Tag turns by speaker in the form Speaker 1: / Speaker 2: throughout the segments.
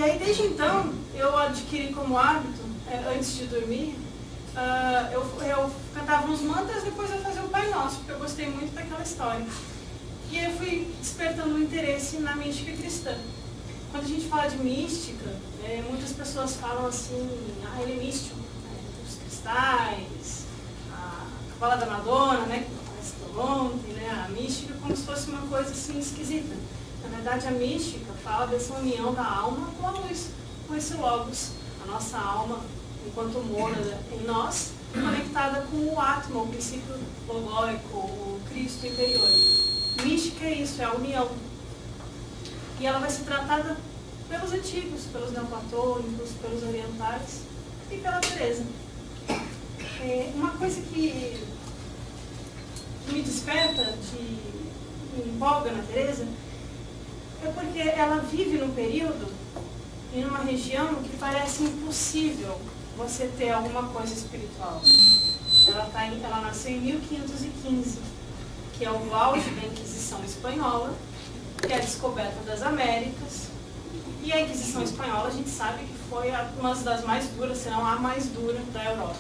Speaker 1: aí, desde então, eu adquiri como hábito, antes de dormir, eu cantava uns mantras, depois eu fazia o Pai Nosso, porque eu gostei muito daquela história. E aí eu fui despertando um interesse na mística cristã. Quando a gente fala de mística, muitas pessoas falam assim, ele é místico, os cristais, a Cabala da Madonna, né, que aparece ontem, né, a mística como se fosse uma coisa assim esquisita. Na verdade, a mística fala dessa união da alma com a luz, com esse logos, a nossa alma, enquanto mora em nós, conectada com o Atma, o princípio logóico, o Cristo interior. Mística é isso, é a união. E ela vai ser tratada pelos antigos, pelos neoplatônicos, pelos orientais e pela Teresa. Uma coisa que me desperta, me empolga na Teresa, é porque ela vive num período e numa região que parece impossível você ter alguma coisa espiritual. Ela nasceu em 1515, que é o auge da Inquisição Espanhola, que é a descoberta das Américas. E a Inquisição Espanhola, a gente sabe que foi uma das mais duras, se não a mais dura da Europa.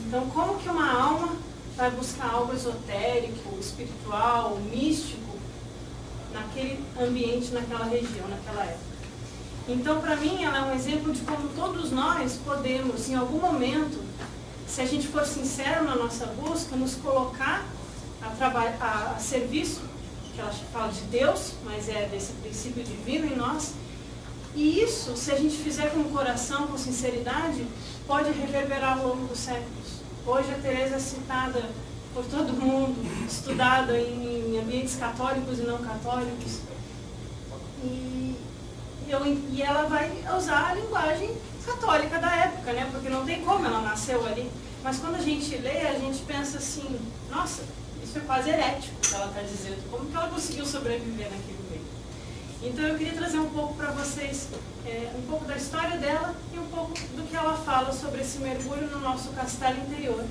Speaker 1: Então, como que uma alma vai buscar algo esotérico, espiritual, místico, naquele ambiente, naquela região, naquela época? Então, para mim, ela é um exemplo de como todos nós podemos, em algum momento, se a gente for sincero na nossa busca, nos colocar a serviço, que ela fala de Deus, mas é desse princípio divino em nós. E isso, se a gente fizer com o coração, com sinceridade, pode reverberar ao longo dos séculos. Hoje a Teresa é citada por todo mundo, estudada em ambientes católicos e não católicos. E ela vai usar a linguagem católica da época, né? Porque não tem como, ela nasceu ali. Mas quando a gente lê, a gente pensa assim, nossa, isso é quase herético que ela está dizendo. Como que ela conseguiu sobreviver naquele meio? Então eu queria trazer um pouco para vocês, um pouco da história dela e um pouco do que ela fala sobre esse mergulho no nosso castelo interior.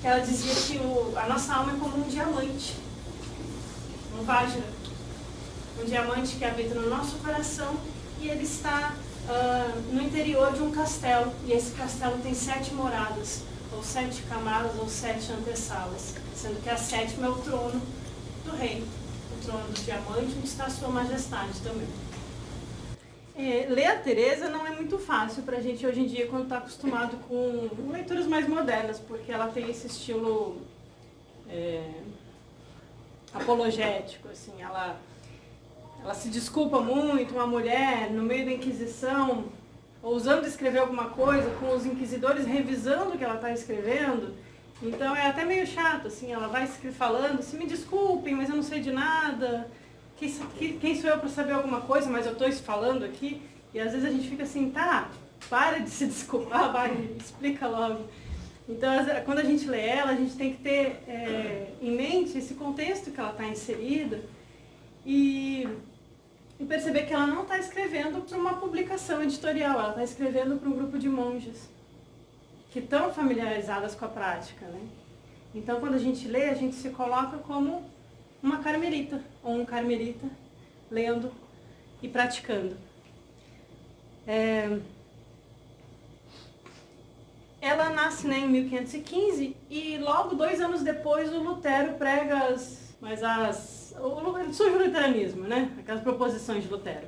Speaker 1: Ela dizia que a nossa alma é como um diamante, um vajra, um diamante que habita no nosso coração e ele está no interior de um castelo. E esse castelo tem 7 moradas, ou 7 camadas, ou 7 antessalas, sendo que a 7ª é o trono do rei, o trono do diamante, onde está a sua majestade também. Ler a Teresa não é muito fácil para a gente hoje em dia, quando está acostumado com leituras mais modernas, porque ela tem esse estilo apologético, assim, ela se desculpa muito, uma mulher no meio da Inquisição, ousando escrever alguma coisa, com os inquisidores revisando o que ela está escrevendo. Então é até meio chato, assim, ela vai falando, se me desculpem, mas eu não sei de nada, quem sou eu para saber alguma coisa, mas eu estou falando aqui, e às vezes a gente fica assim, tá, para de se desculpar, vai, explica logo. Então, quando a gente lê ela, a gente tem que ter em mente esse contexto que ela está inserida, e perceber que ela não está escrevendo para uma publicação editorial, ela está escrevendo para um grupo de monjas que estão familiarizadas com a prática, né? Então, quando a gente lê, a gente se coloca como uma carmelita ou um carmelita lendo e praticando. Ela nasce, né, em 1515 e logo 2 anos depois o Lutero prega surge o luteranismo, né? Aquelas proposições de Lutero.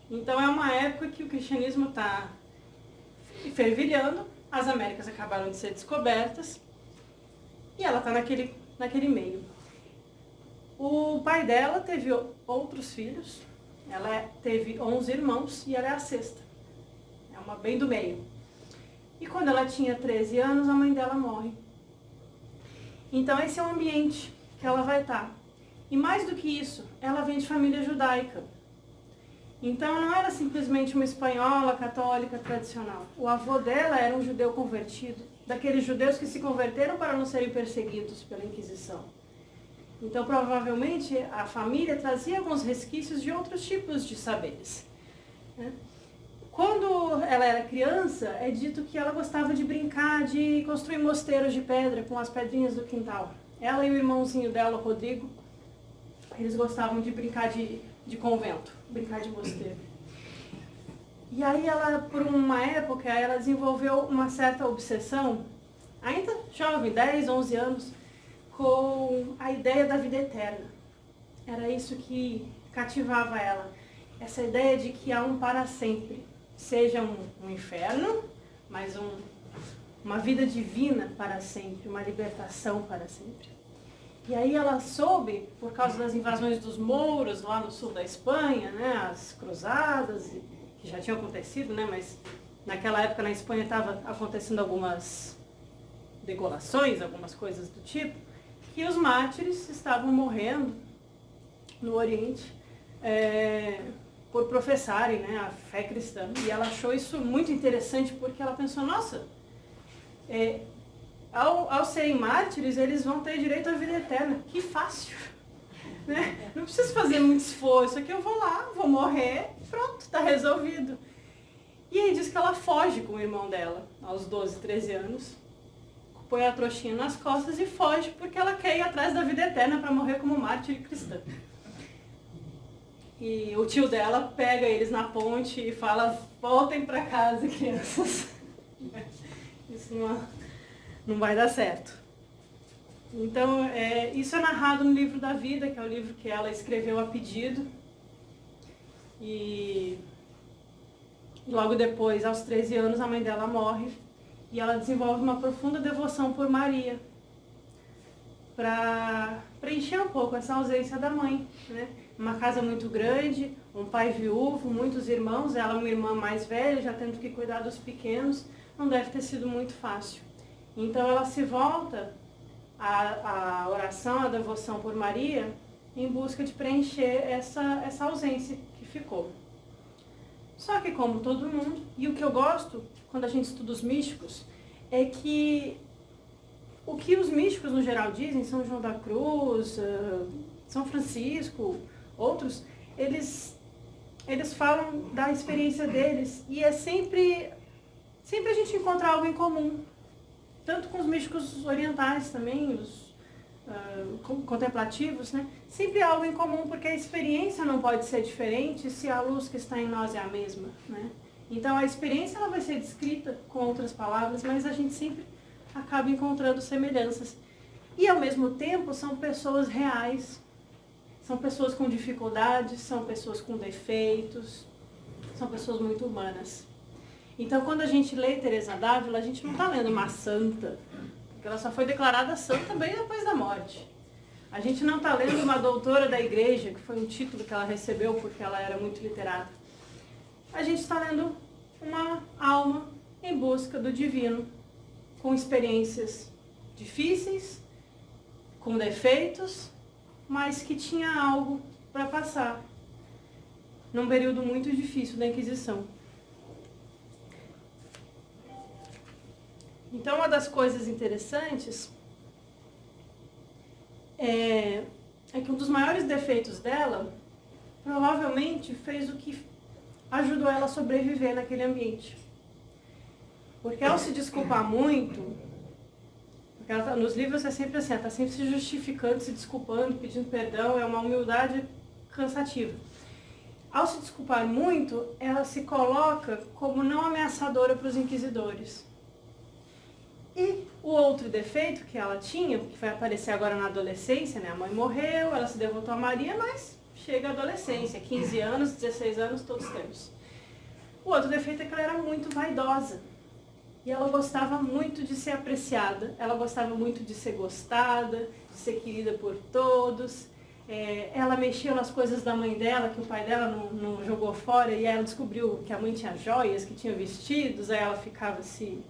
Speaker 1: Então é uma época que o cristianismo está fervilhando, as Américas acabaram de ser descobertas e ela está naquele meio. O pai dela teve outros filhos, ela teve 11 irmãos e ela é a 6ª, é uma bem do meio. E quando ela tinha 13 anos, a mãe dela morre. Então esse é o ambiente que ela vai estar. E mais do que isso, ela vem de família judaica. Então não era simplesmente uma espanhola católica tradicional. O avô dela era um judeu convertido, daqueles judeus que se converteram para não serem perseguidos pela Inquisição. Então provavelmente a família trazia alguns resquícios de outros tipos de saberes, né? Quando ela era criança, é dito que ela gostava de brincar, de construir mosteiros de pedra com as pedrinhas do quintal. Ela e o irmãozinho dela, o Rodrigo, eles gostavam de brincar de convento, brincar de mosteiro. E aí ela, por uma época, ela desenvolveu uma certa obsessão, ainda jovem, 10, 11 anos, com a ideia da vida eterna. Era isso que cativava ela. Essa ideia de que há um para sempre. Seja um inferno, mas uma vida divina para sempre, uma libertação para sempre. E aí ela soube, por causa das invasões dos mouros lá no sul da Espanha, né, as cruzadas, que já tinham acontecido, né, mas naquela época na Espanha estava acontecendo algumas degolações, algumas coisas do tipo, que os mártires estavam morrendo no Oriente por professarem, né, a fé cristã. E ela achou isso muito interessante porque ela pensou, nossa, ao serem mártires, eles vão ter direito à vida eterna. Que fácil! Né? Não preciso fazer muito esforço, aqui eu vou lá, vou morrer, pronto, está resolvido. E aí diz que ela foge com o irmão dela, aos 12, 13 anos, põe a trouxinha nas costas e foge porque ela quer ir atrás da vida eterna para morrer como mártir cristã. E o tio dela pega eles na ponte e fala, voltem para casa, crianças. Isso não vai dar certo. Então, isso é narrado no livro da vida, que é o livro que ela escreveu a pedido. E logo depois, aos 13 anos, a mãe dela morre. E ela desenvolve uma profunda devoção por Maria, para preencher um pouco essa ausência da mãe, né? Uma casa muito grande, um pai viúvo, muitos irmãos, ela uma irmã mais velha, já tendo que cuidar dos pequenos, não deve ter sido muito fácil. Então ela se volta à oração, à devoção por Maria, em busca de preencher essa ausência que ficou. Só que como todo mundo, e o que eu gosto quando a gente estuda os místicos, é que o que os místicos no geral dizem, São João da Cruz, São Francisco, outros, eles falam da experiência deles e é sempre a gente encontra algo em comum. Tanto com os místicos orientais também, os contemplativos, né? Sempre há algo em comum, porque a experiência não pode ser diferente se a luz que está em nós é a mesma, né? Então a experiência ela vai ser descrita com outras palavras, mas a gente sempre acaba encontrando semelhanças. E ao mesmo tempo são pessoas reais, são pessoas com dificuldades, são pessoas com defeitos, são pessoas muito humanas. Então, quando a gente lê Teresa d'Ávila, a gente não está lendo uma santa, porque ela só foi declarada santa bem depois da morte. A gente não está lendo uma doutora da igreja, que foi um título que ela recebeu porque ela era muito literata. A gente está lendo uma alma em busca do divino, com experiências difíceis, com defeitos, mas que tinha algo para passar, num período muito difícil da Inquisição. Então, uma das coisas interessantes é que um dos maiores defeitos dela provavelmente fez o que ajudou ela a sobreviver naquele ambiente. Porque ao se desculpar muito, porque ela nos livros é sempre assim, ela está sempre se justificando, se desculpando, pedindo perdão, é uma humildade cansativa. Ao se desculpar muito, ela se coloca como não ameaçadora para os inquisidores. E o outro defeito que ela tinha, que vai aparecer agora na adolescência, né? A mãe morreu, ela se devotou a Maria, mas chega a adolescência, 15 anos, 16 anos, todos temos. O outro defeito é que ela era muito vaidosa. E ela gostava muito de ser apreciada, ela gostava muito de ser gostada, de ser querida por todos. Ela mexia nas coisas da mãe dela, que o pai dela não jogou fora, e aí ela descobriu que a mãe tinha joias, que tinha vestidos, aí ela ficava se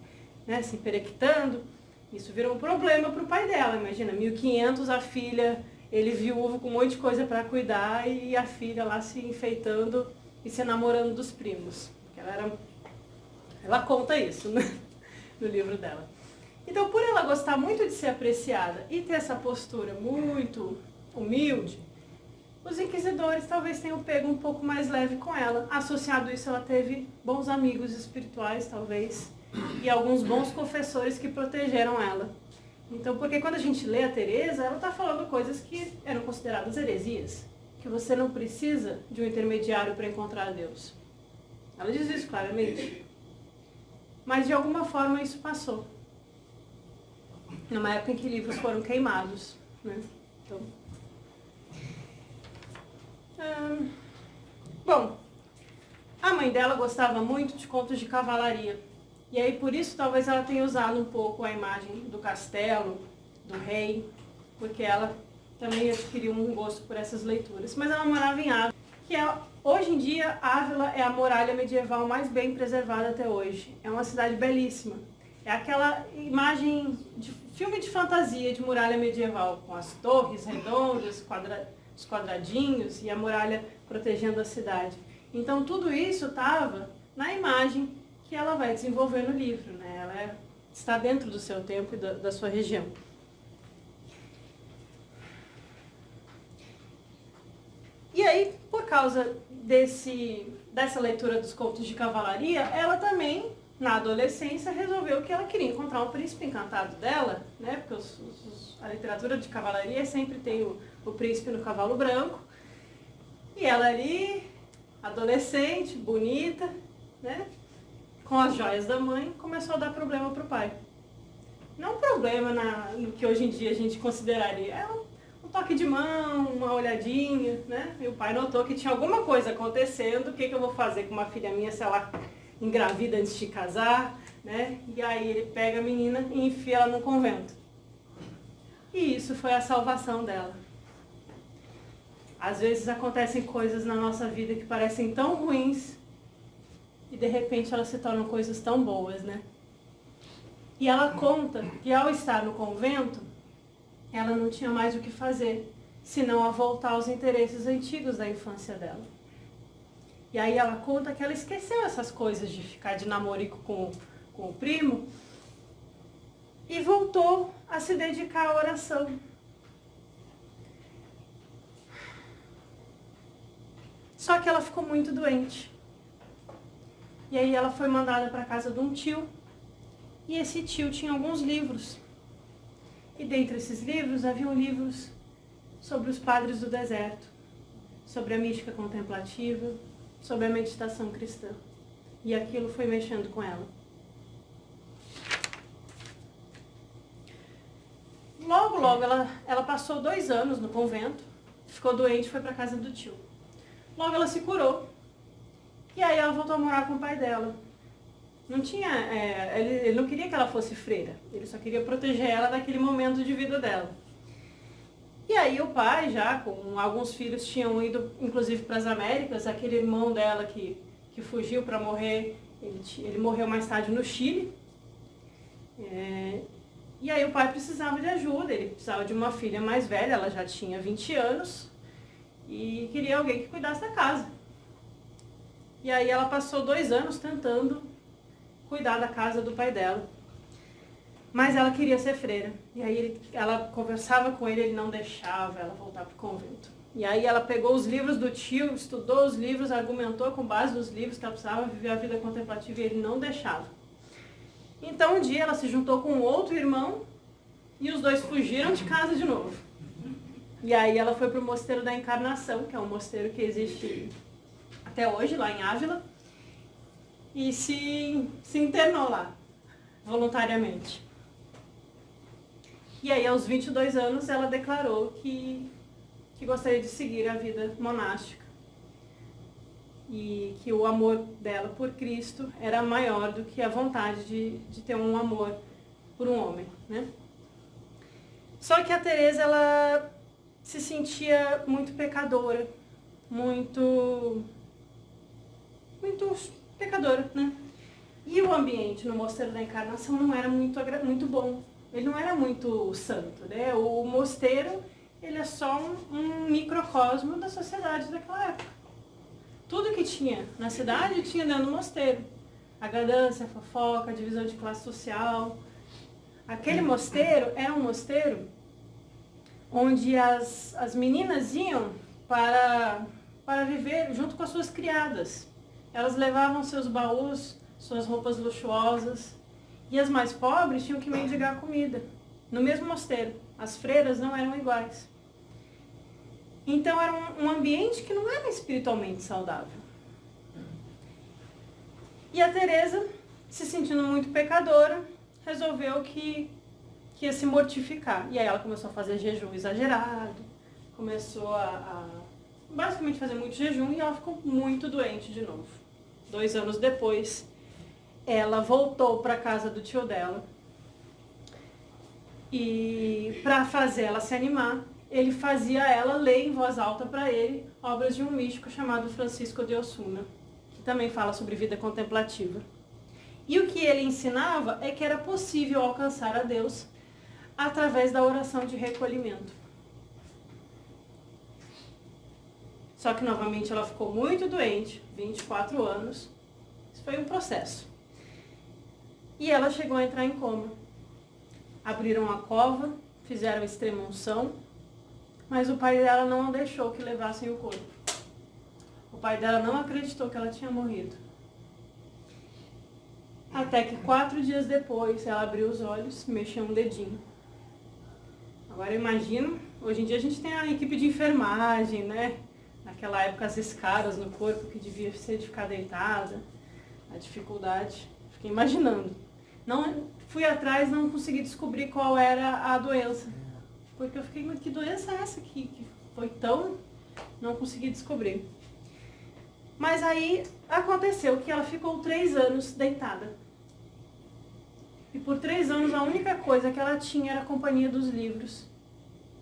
Speaker 1: emperequitando. Isso virou um problema para o pai dela. Imagina, 1500, a filha, ele viúvo com um monte de coisa para cuidar e a filha lá se enfeitando e se namorando dos primos. Ela conta isso, né, no livro dela. Então, por ela gostar muito de ser apreciada e ter essa postura muito humilde, os inquisidores talvez tenham pego um pouco mais leve com ela. Associado a isso, ela teve bons amigos espirituais, talvez, e alguns bons confessores que protegeram ela. Então, porque quando a gente lê a Teresa, ela está falando coisas que eram consideradas heresias, que você não precisa de um intermediário para encontrar Deus. Ela diz isso claramente. Mas de alguma forma isso passou. Numa época em que livros foram queimados, né? Então, bom, a mãe dela gostava muito de contos de cavalaria. E aí por isso talvez ela tenha usado um pouco a imagem do castelo, do rei, porque ela também adquiriu um gosto por essas leituras. Mas ela morava em Ávila, que hoje em dia Ávila é a muralha medieval mais bem preservada até hoje. É uma cidade belíssima. É aquela imagem de filme de fantasia de muralha medieval, com as torres redondas, os quadradinhos e a muralha protegendo a cidade. Então tudo isso estava na imagem que ela vai desenvolver no livro, né? Ela está dentro do seu tempo e da sua região. E aí, por causa dessa leitura dos contos de cavalaria, ela também, na adolescência, resolveu que ela queria encontrar um príncipe encantado dela, né? Porque a literatura de cavalaria sempre tem o príncipe no cavalo branco. E ela ali, adolescente, bonita, né? Com as joias da mãe, começou a dar problema para o pai. Não problema no que hoje em dia a gente consideraria. É um toque de mão, uma olhadinha, né? E o pai notou que tinha alguma coisa acontecendo. O que eu vou fazer com uma filha minha se ela engravida antes de casar, né? E aí ele pega a menina e enfia ela no convento. E isso foi a salvação dela. Às vezes acontecem coisas na nossa vida que parecem tão ruins e de repente elas se tornam coisas tão boas, né? E ela conta que ao estar no convento, ela não tinha mais o que fazer, senão a voltar aos interesses antigos da infância dela. E aí ela conta que ela esqueceu essas coisas de ficar de namorico com o primo e voltou a se dedicar à oração. Só que ela ficou muito doente. E aí ela foi mandada para a casa de um tio. E esse tio tinha alguns livros. E dentre esses livros, haviam livros sobre os padres do deserto, sobre a mística contemplativa, sobre a meditação cristã. E aquilo foi mexendo com ela. Logo, ela passou 2 anos no convento, ficou doente e foi para a casa do tio. Logo ela se curou. E aí ela voltou a morar com o pai dela. Não tinha, ele não queria que ela fosse freira, ele só queria proteger ela daquele momento de vida dela. E aí o pai, já com alguns filhos, tinham ido inclusive para as Américas. Aquele irmão dela que fugiu para morrer, ele morreu mais tarde no Chile. E aí o pai precisava de ajuda, ele precisava de uma filha mais velha, ela já tinha 20 anos, e queria alguém que cuidasse da casa. E aí ela passou 2 anos tentando cuidar da casa do pai dela. Mas ela queria ser freira. E aí ela conversava com ele, ele não deixava ela voltar para o convento. E aí ela pegou os livros do tio, estudou os livros, argumentou com base nos livros que ela precisava viver a vida contemplativa e ele não deixava. Então um dia ela se juntou com outro irmão e os dois fugiram de casa de novo. E aí ela foi para o Mosteiro da Encarnação, que é um mosteiro que existe até hoje, lá em Ávila, e se internou lá, voluntariamente. E aí, aos 22 anos, ela declarou que gostaria de seguir a vida monástica. E que o amor dela por Cristo era maior do que a vontade de ter um amor por um homem, né? Só que a Teresa, ela se sentia muito pecadora, muito pecadora, né? E o ambiente no Mosteiro da Encarnação não era muito bom. Ele não era muito santo, né? O mosteiro, ele é só um microcosmo da sociedade daquela época. Tudo que tinha na cidade tinha dentro do mosteiro. A ganância, a fofoca, a divisão de classe social. Aquele mosteiro era um mosteiro onde as meninas iam para viver junto com as suas criadas. Elas levavam seus baús, suas roupas luxuosas, e as mais pobres tinham que mendigar comida. No mesmo mosteiro, as freiras não eram iguais. Então era um ambiente que não era espiritualmente saudável. E a Teresa, se sentindo muito pecadora, resolveu que ia se mortificar. E aí ela começou a fazer jejum exagerado, começou a basicamente fazer muito jejum e ela ficou muito doente de novo. 2 anos depois, ela voltou para a casa do tio dela. E para fazer ela se animar, ele fazia ela ler em voz alta para ele obras de um místico chamado Francisco de Osuna, que também fala sobre vida contemplativa. E o que ele ensinava é que era possível alcançar a Deus através da oração de recolhimento. Só que novamente ela ficou muito doente, 24 anos. Isso foi um processo. E ela chegou a entrar em coma. Abriram a cova, fizeram extrema-unção, mas o pai dela não deixou que levassem o corpo. O pai dela não acreditou que ela tinha morrido. Até que 4 dias depois ela abriu os olhos e mexeu um dedinho. Agora eu imagino, hoje em dia a gente tem a equipe de enfermagem, né? Naquela época as escaras no corpo que devia ser de ficar deitada, a dificuldade. Fiquei imaginando. Não fui atrás, não consegui descobrir qual era a doença. Porque eu fiquei, que doença é essa que foi tão... Não consegui descobrir. Mas aí aconteceu que ela ficou 3 anos deitada. E por 3 anos a única coisa que ela tinha era a companhia dos livros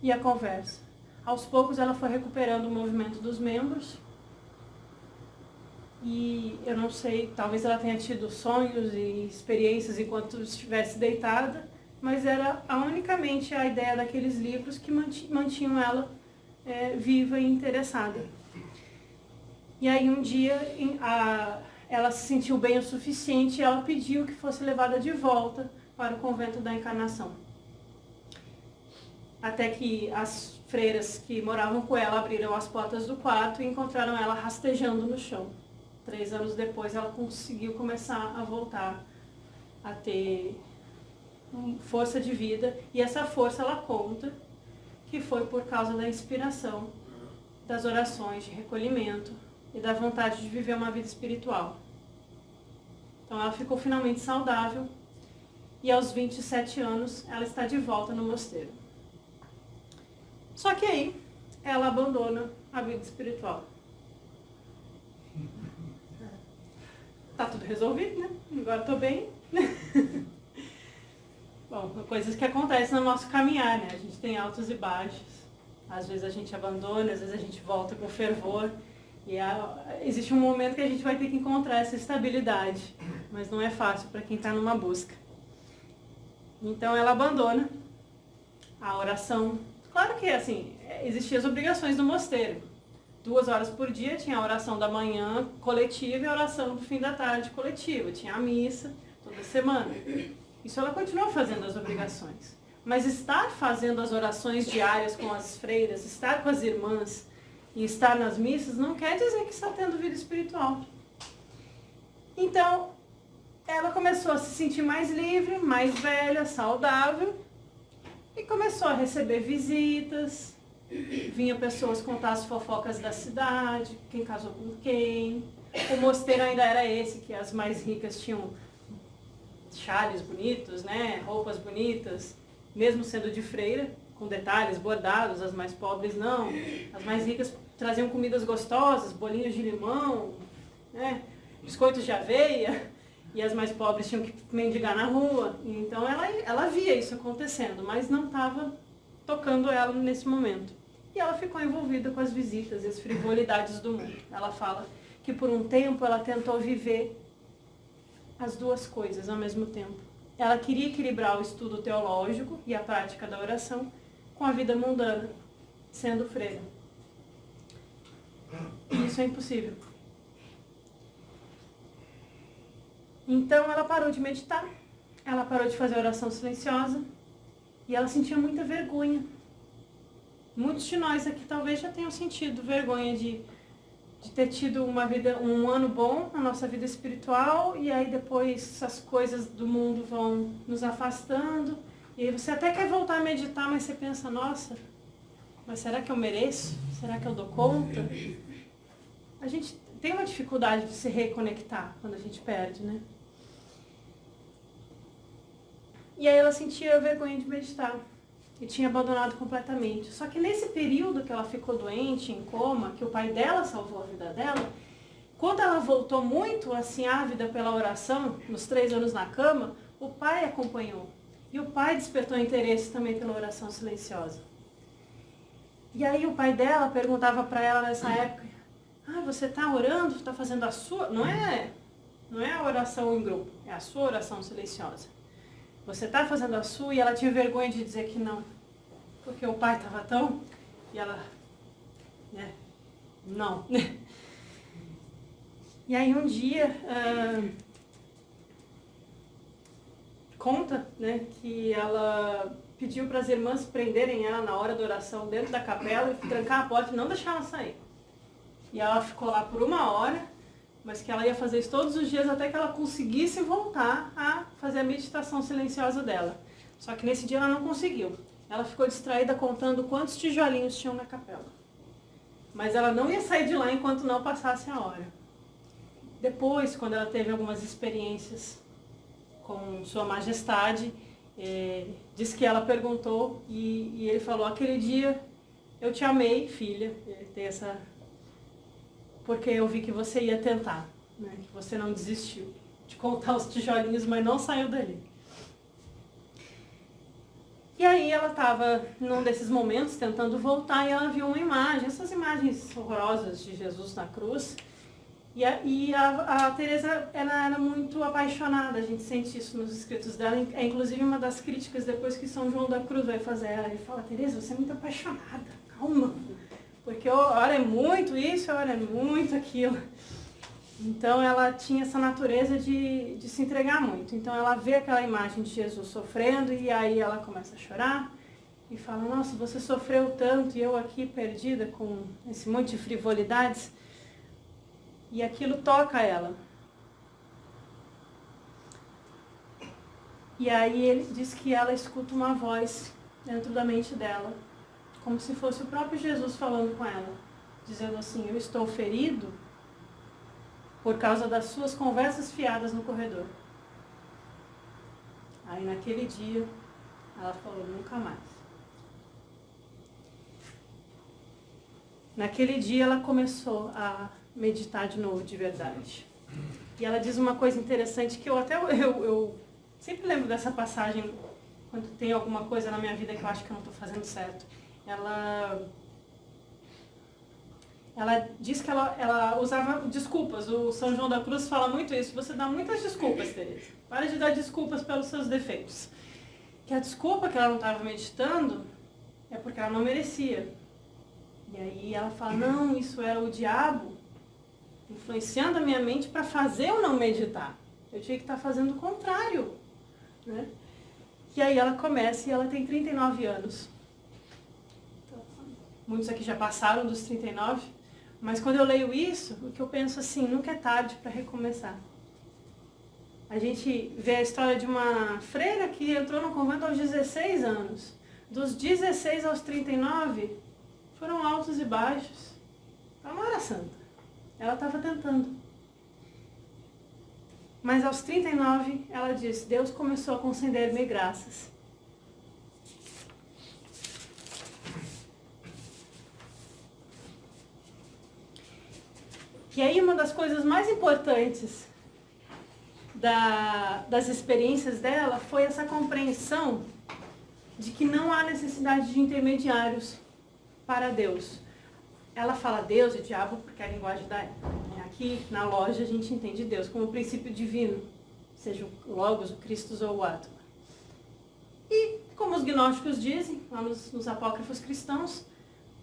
Speaker 1: e a conversa. Aos poucos ela foi recuperando o movimento dos membros. E eu não sei, talvez ela tenha tido sonhos e experiências enquanto estivesse deitada, mas era unicamente a ideia daqueles livros que mantinham ela viva e interessada. E aí um dia ela se sentiu bem o suficiente e ela pediu que fosse levada de volta para o convento da Encarnação. Até que as freiras que moravam com ela abriram as portas do quarto e encontraram ela rastejando no chão. 3 anos depois ela conseguiu começar a voltar a ter força de vida. E essa força ela conta que foi por causa da inspiração, das orações de recolhimento e da vontade de viver uma vida espiritual. Então ela ficou finalmente saudável e aos 27 anos ela está de volta no mosteiro. Só que aí ela abandona a vida espiritual. Tá tudo resolvido, né? Agora tô bem. Bom, coisas que acontecem no nosso caminhar, né? A gente tem altos e baixos. Às vezes a gente abandona, às vezes a gente volta com fervor. E existe um momento que a gente vai ter que encontrar essa estabilidade. Mas não é fácil para quem está numa busca. Então ela abandona a oração. Claro que, assim, existiam as obrigações do mosteiro. 2 horas por dia tinha a oração da manhã coletiva e a oração do fim da tarde coletiva. Tinha a missa toda semana. Isso ela continuou fazendo as obrigações. Mas estar fazendo as orações diárias com as freiras, estar com as irmãs e estar nas missas não quer dizer que está tendo vida espiritual. Então, ela começou a se sentir mais livre, mais velha, saudável e começou a receber visitas. Vinha pessoas contar as fofocas da cidade, quem casou com quem. O mosteiro ainda era esse, que as mais ricas tinham chales bonitos, né? Roupas bonitas, mesmo sendo de freira, com detalhes bordados, as mais pobres não. As mais ricas traziam comidas gostosas, bolinhos de limão, né? Biscoitos de aveia, e as mais pobres tinham que mendigar na rua. Então ela via isso acontecendo, mas não estava tocando ela nesse momento. E ela ficou envolvida com as visitas e as frivolidades do mundo. Ela fala que por um tempo ela tentou viver as duas coisas ao mesmo tempo. Ela queria equilibrar o estudo teológico e a prática da oração com a vida mundana, sendo freira. E isso é impossível. Então ela parou de meditar, ela parou de fazer oração silenciosa e ela sentia muita vergonha. Muitos de nós aqui talvez já tenham sentido vergonha de ter tido um ano bom na nossa vida espiritual e aí depois as coisas do mundo vão nos afastando e aí você até quer voltar a meditar, mas você pensa, nossa, mas será que eu mereço? Será que eu dou conta? a gente tem uma dificuldade de se reconectar quando a gente perde, né? E aí ela sentia vergonha de meditar e tinha abandonado completamente. Só que nesse período que ela ficou doente, em coma, que o pai dela salvou a vida dela, quando ela voltou muito assim ávida pela oração, nos 3 anos na cama, o pai acompanhou. E o pai despertou interesse também pela oração silenciosa. E aí o pai dela perguntava para ela nessa época, você está orando, está fazendo a sua... Não é a oração em grupo, é a sua oração silenciosa. Você está fazendo a sua, e ela tinha vergonha de dizer que não. Porque o pai estava tão... E ela... Não. E aí um dia... conta, né, que ela pediu para as irmãs prenderem ela na hora da oração dentro da capela e trancar a porta e não deixar ela sair. E ela ficou lá por 1 hora, mas que ela ia fazer isso todos os dias até que ela conseguisse voltar a fazer a meditação silenciosa dela. Só que nesse dia ela não conseguiu. Ela ficou distraída contando quantos tijolinhos tinham na capela. Mas ela não ia sair de lá enquanto não passasse a hora. Depois, quando ela teve algumas experiências com Sua Majestade, diz que ela perguntou e ele falou, aquele dia eu te amei, filha, porque eu vi que você ia tentar, né? Que você não desistiu de contar os tijolinhos, mas não saiu dali. E aí ela estava num desses momentos tentando voltar e ela viu uma imagem, essas imagens horrorosas de Jesus na cruz. E a Teresa, ela era muito apaixonada, a gente sente isso nos escritos dela, é inclusive uma das críticas depois que São João da Cruz vai fazer ela. Ele fala, Teresa, você é muito apaixonada, calma, porque ora é muito isso, ora é muito aquilo. Então ela tinha essa natureza de se entregar muito. Então ela vê aquela imagem de Jesus sofrendo e aí ela começa a chorar e fala, nossa, você sofreu tanto e eu aqui perdida com esse monte de frivolidades. E aquilo toca ela. E aí ele diz que ela escuta uma voz dentro da mente dela, como se fosse o próprio Jesus falando com ela, dizendo assim, eu estou ferido por causa das suas conversas fiadas no corredor. Aí naquele dia, ela falou, nunca mais. Naquele dia ela começou a meditar de novo, de verdade. E ela diz uma coisa interessante que eu sempre lembro dessa passagem quando tem alguma coisa na minha vida que eu acho que eu não estou fazendo certo. Ela diz que ela usava desculpas. O São João da Cruz fala muito isso. Você dá muitas desculpas, Teresa. Para de dar desculpas pelos seus defeitos. Que a desculpa que ela não estava meditando é porque ela não merecia. E aí ela fala, não, isso era o diabo influenciando a minha mente para fazer eu não meditar. Eu tinha que estar fazendo o contrário, né? E aí ela começa e ela tem 39 anos. Então, muitos aqui já passaram dos 39, mas quando eu leio isso, o que eu penso assim, nunca é tarde para recomeçar. A gente vê a história de uma freira que entrou no convento aos 16 anos. Dos 16 aos 39, foram altos e baixos. Ela não era santa. Ela estava tentando. Mas aos 39, ela diz, Deus começou a conceder-me graças. E aí uma das coisas mais importantes das experiências dela foi essa compreensão de que não há necessidade de intermediários para Deus. Ela fala Deus e diabo porque é a linguagem da época. Aqui na loja a gente entende Deus como o princípio divino, seja o Logos, o Christus ou o Atma. E como os gnósticos dizem, lá nos apócrifos cristãos,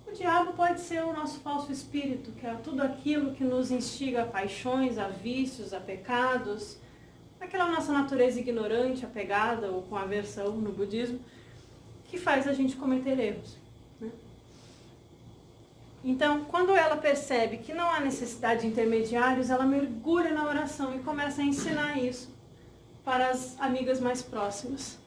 Speaker 1: o diabo pode ser o nosso falso espírito, que é tudo aquilo que nos instiga a paixões, a vícios, a pecados, aquela nossa natureza ignorante, apegada ou com aversão no budismo, que faz a gente cometer erros. Então, quando ela percebe que não há necessidade de intermediários, ela mergulha na oração e começa a ensinar isso para as amigas mais próximas.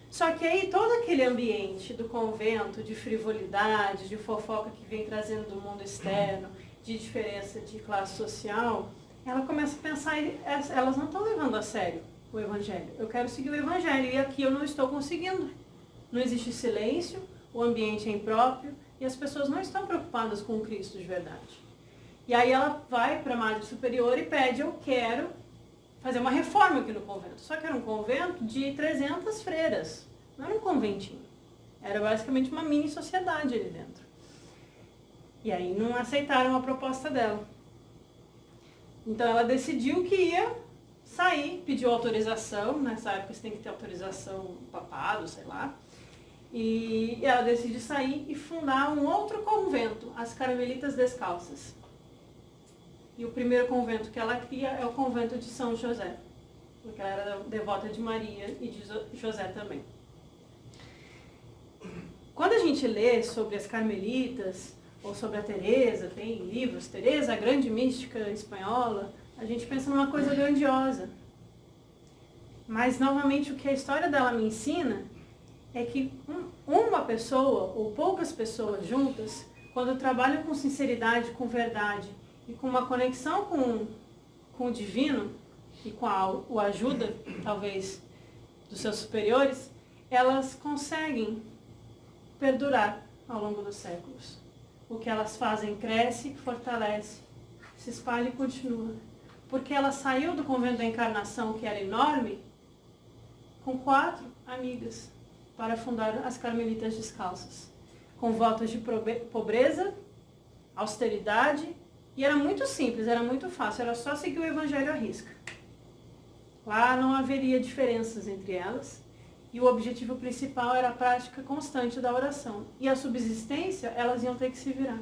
Speaker 1: Só que aí todo aquele ambiente do convento, de frivolidade, de fofoca que vem trazendo do mundo externo, de diferença de classe social, ela começa a pensar, elas não estão levando a sério o Evangelho. Eu quero seguir o Evangelho e aqui eu não estou conseguindo. Não existe silêncio, o ambiente é impróprio e as pessoas não estão preocupadas com o Cristo de verdade. E aí ela vai para a Madre Superior e pede, eu quero fazer uma reforma aqui no convento. Só que era um convento de 300 freiras, não era um conventinho. Era basicamente uma mini sociedade ali dentro. E aí não aceitaram a proposta dela. Então ela decidiu que ia sair, pediu autorização, nessa época você tem que ter autorização do papado, sei lá. E ela decide sair e fundar um outro convento, as Carmelitas Descalças. E o primeiro convento que ela cria é o convento de São José, porque ela era devota de Maria e de José também. Quando a gente lê sobre as Carmelitas, ou sobre a Teresa, tem livros, Teresa, a grande mística espanhola, a gente pensa numa coisa grandiosa. Mas, novamente, o que a história dela me ensina é que uma pessoa, ou poucas pessoas juntas, quando trabalham com sinceridade, com verdade, e com uma conexão com o divino, e com a ajuda, talvez, dos seus superiores, elas conseguem perdurar ao longo dos séculos. O que elas fazem cresce, fortalece, se espalha e continua. Porque ela saiu do convento da Encarnação, que era enorme, com 4 amigas, para fundar as Carmelitas Descalças, com votos de pobreza, austeridade, e era muito simples, era muito fácil, era só seguir o Evangelho à risca. Lá não haveria diferenças entre elas, e o objetivo principal era a prática constante da oração. E a subsistência, elas iam ter que se virar.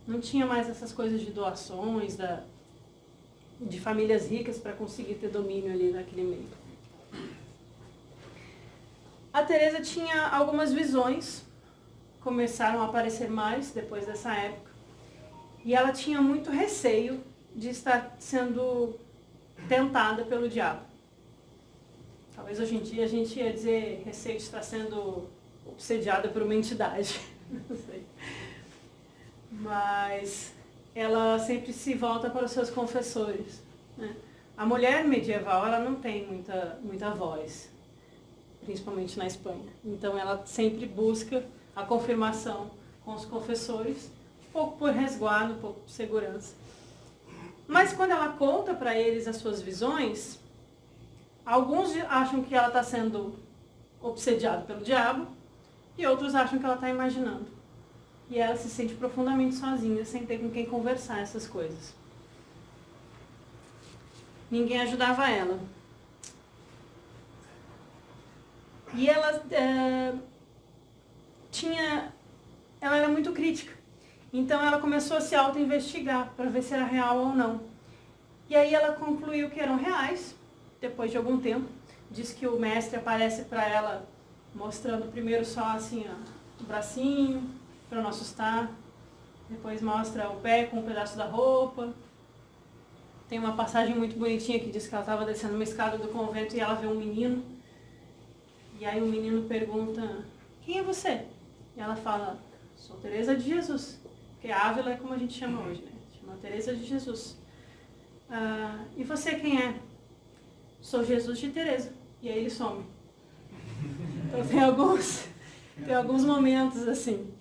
Speaker 1: Não tinha mais essas coisas de doações, de famílias ricas para conseguir ter domínio ali naquele meio. A Teresa tinha algumas visões, começaram a aparecer mais depois dessa época, e ela tinha muito receio de estar sendo tentada pelo diabo. Talvez hoje em dia a gente ia dizer receio de estar sendo obsediada por uma entidade. Não sei. Mas ela sempre se volta para os seus confessores, né? A mulher medieval, ela não tem muita voz, principalmente na Espanha. Então ela sempre busca a confirmação com os confessores, um pouco por resguardo, um pouco por segurança. Mas quando ela conta para eles as suas visões, alguns acham que ela está sendo obsediada pelo diabo e outros acham que ela está imaginando. E ela se sente profundamente sozinha, sem ter com quem conversar essas coisas. Ninguém ajudava ela. E ela ela era muito crítica. Então ela começou a se auto-investigar para ver se era real ou não. E aí ela concluiu que eram reais. Depois de algum tempo, diz que o mestre aparece para ela mostrando primeiro só assim, ó, o bracinho, para não assustar. Depois mostra o pé com um pedaço da roupa. Tem uma passagem muito bonitinha que diz que ela estava descendo uma escada do convento e ela vê um menino. E aí o menino pergunta, quem é você? E ela fala, sou Teresa de Jesus. Porque Ávila é como a gente chama hoje, né? Chama Teresa de Jesus. E você quem é? Sou Jesus de Teresa. E aí ele some. Então tem alguns momentos assim.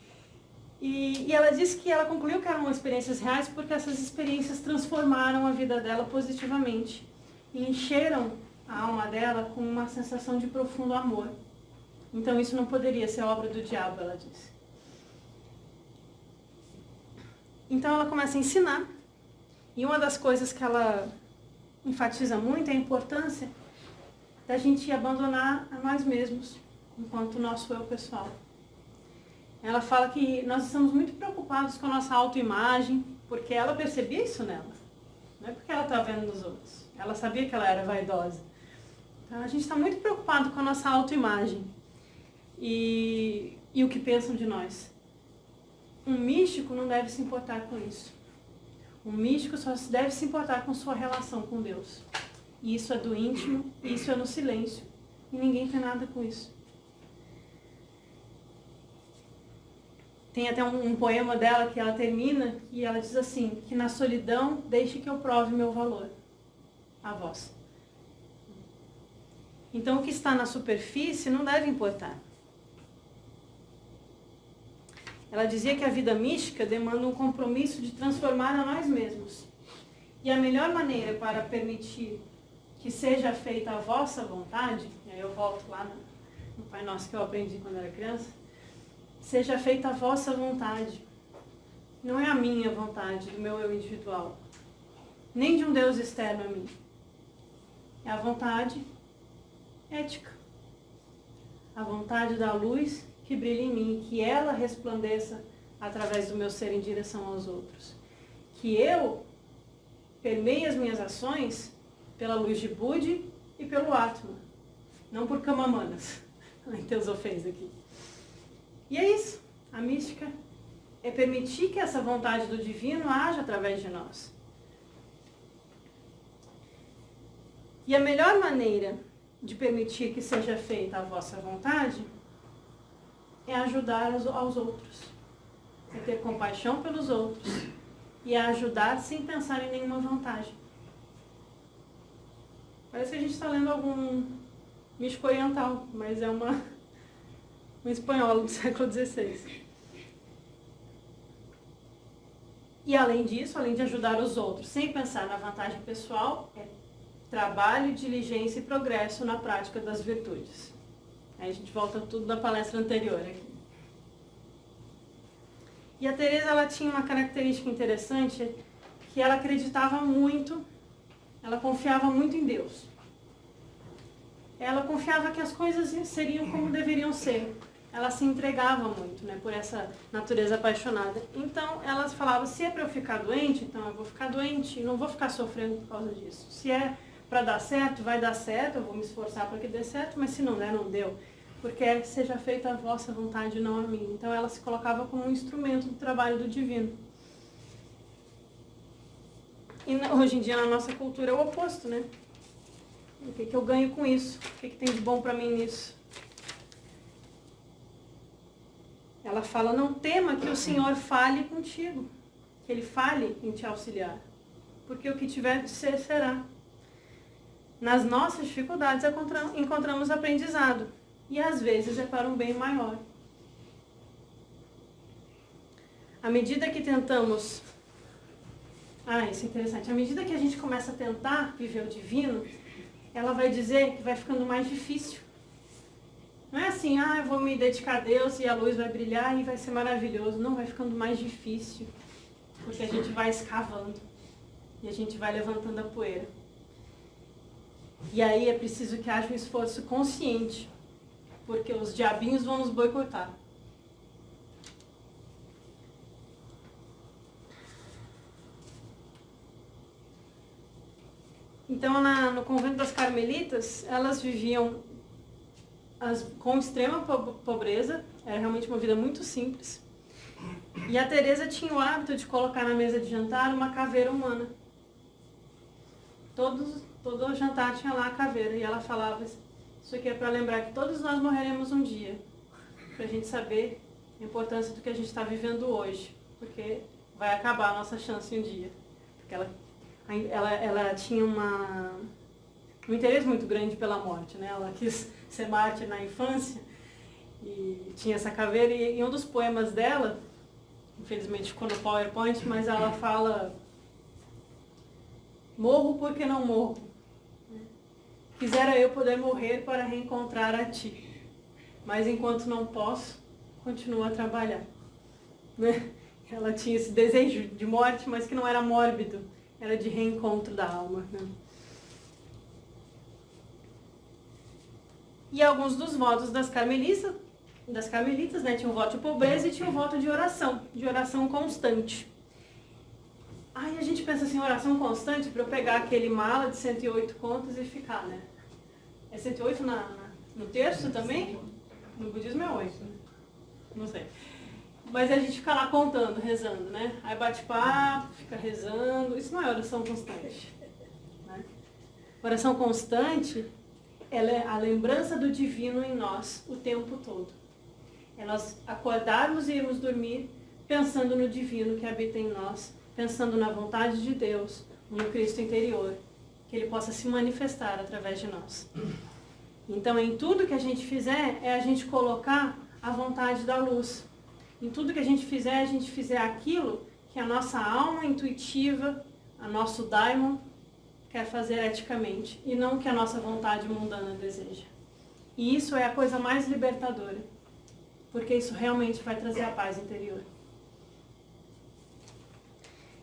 Speaker 1: E ela disse que ela concluiu que eram experiências reais porque essas experiências transformaram a vida dela positivamente. E encheram a alma dela com uma sensação de profundo amor. Então isso não poderia ser obra do diabo, ela disse. Então ela começa a ensinar. E uma das coisas que ela enfatiza muito é a importância da gente abandonar a nós mesmos, enquanto nosso eu pessoal. Ela fala que nós estamos muito preocupados com a nossa autoimagem, porque ela percebia isso nela. Não é porque ela está vendo nos outros. Ela sabia que ela era vaidosa. Então a gente está muito preocupado com a nossa autoimagem e o que pensam de nós. Um místico não deve se importar com isso. Um místico só deve se importar com sua relação com Deus. E isso é do íntimo, isso é no silêncio. E ninguém tem nada com isso. Tem até um poema dela que ela termina e ela diz assim, que na solidão deixe que eu prove meu valor a vós. Então o que está na superfície não deve importar. Ela dizia que a vida mística demanda um compromisso de transformar a nós mesmos. E a melhor maneira para permitir que seja feita a vossa vontade, e aí eu volto lá no Pai Nosso que eu aprendi quando era criança, seja feita a vossa vontade. Não é a minha vontade, do meu eu individual, nem de um Deus externo a mim. É a vontade ética. A vontade da luz que brilha em mim, que ela resplandeça através do meu ser em direção aos outros. Que eu permeie as minhas ações pela luz de Budi e pelo Atma, não por Kamamanas, a Teosofez aqui. E é isso, a mística é permitir que essa vontade do divino haja através de nós. E a melhor maneira de permitir que seja feita a vossa vontade é ajudar aos outros, é ter compaixão pelos outros e é ajudar sem pensar em nenhuma vantagem. Parece que a gente está lendo algum místico oriental, mas é um espanhol do século XVI. E além disso, além de ajudar os outros sem pensar na vantagem pessoal, é trabalho, diligência e progresso na prática das virtudes. Aí a gente volta tudo da palestra anterior aqui. E a Teresa, ela tinha uma característica interessante, que ela acreditava muito, ela confiava muito em Deus. Ela confiava que as coisas seriam como deveriam ser. Ela se entregava muito, né, por essa natureza apaixonada. Então, ela falava, se é para eu ficar doente, então eu vou ficar doente e não vou ficar sofrendo por causa disso. Se é para dar certo, vai dar certo, eu vou me esforçar para que dê certo, mas se não der, não deu. Porque seja feita a vossa vontade, não a minha. Então, ela se colocava como um instrumento do trabalho do divino. E hoje em dia, na nossa cultura, é o oposto, né? O que eu ganho com isso? O que tem de bom para mim nisso? Ela fala, não tema que o Senhor fale contigo, que Ele fale em te auxiliar, porque o que tiver de ser, será. Nas nossas dificuldades encontramos aprendizado, e às vezes é para um bem maior. À medida que tentamos... isso é interessante. À medida que a gente começa a tentar viver o divino, ela vai dizer que vai ficando mais difícil. Não é assim, eu vou me dedicar a Deus e a luz vai brilhar e vai ser maravilhoso. Não, vai ficando mais difícil, porque a gente vai escavando e a gente vai levantando a poeira. E aí é preciso que haja um esforço consciente, porque os diabinhos vão nos boicotar. Então, no convento das Carmelitas, elas viviam com extrema pobreza, era realmente uma vida muito simples. E a Teresa tinha o hábito de colocar na mesa de jantar uma caveira humana. Todo jantar tinha lá a caveira, e ela falava, isso aqui é para lembrar que todos nós morreremos um dia, para a gente saber a importância do que a gente está vivendo hoje, porque vai acabar a nossa chance um dia. Porque ela tinha um interesse muito grande pela morte, né? Ela quis ser mártir na infância e tinha essa caveira, e em um dos poemas dela, infelizmente ficou no PowerPoint, mas ela fala, morro porque não morro, quisera eu poder morrer para reencontrar a ti, mas enquanto não posso, continuo a trabalhar, né? Ela tinha esse desejo de morte, mas que não era mórbido, era de reencontro da alma, né? E alguns dos votos das carmelitas, né, tinha o voto de pobreza e tinha o voto de oração constante. Aí a gente pensa assim, oração constante, para eu pegar aquele mala de 108 contos e ficar, né? É 108 no terço também? No budismo é 8, né? Não sei. Mas a gente fica lá contando, rezando, né? Aí bate papo, fica rezando. Isso não é oração constante, né? Oração constante, ela é a lembrança do divino em nós o tempo todo. É nós acordarmos e irmos dormir pensando no divino que habita em nós, pensando na vontade de Deus, no Cristo interior, que Ele possa se manifestar através de nós. Então, em tudo que a gente fizer, é a gente colocar a vontade da luz. Em tudo que a gente fizer aquilo que a nossa alma intuitiva, a nosso daimon, quer fazer eticamente, e não o que a nossa vontade mundana deseja. E isso é a coisa mais libertadora, porque isso realmente vai trazer a paz interior.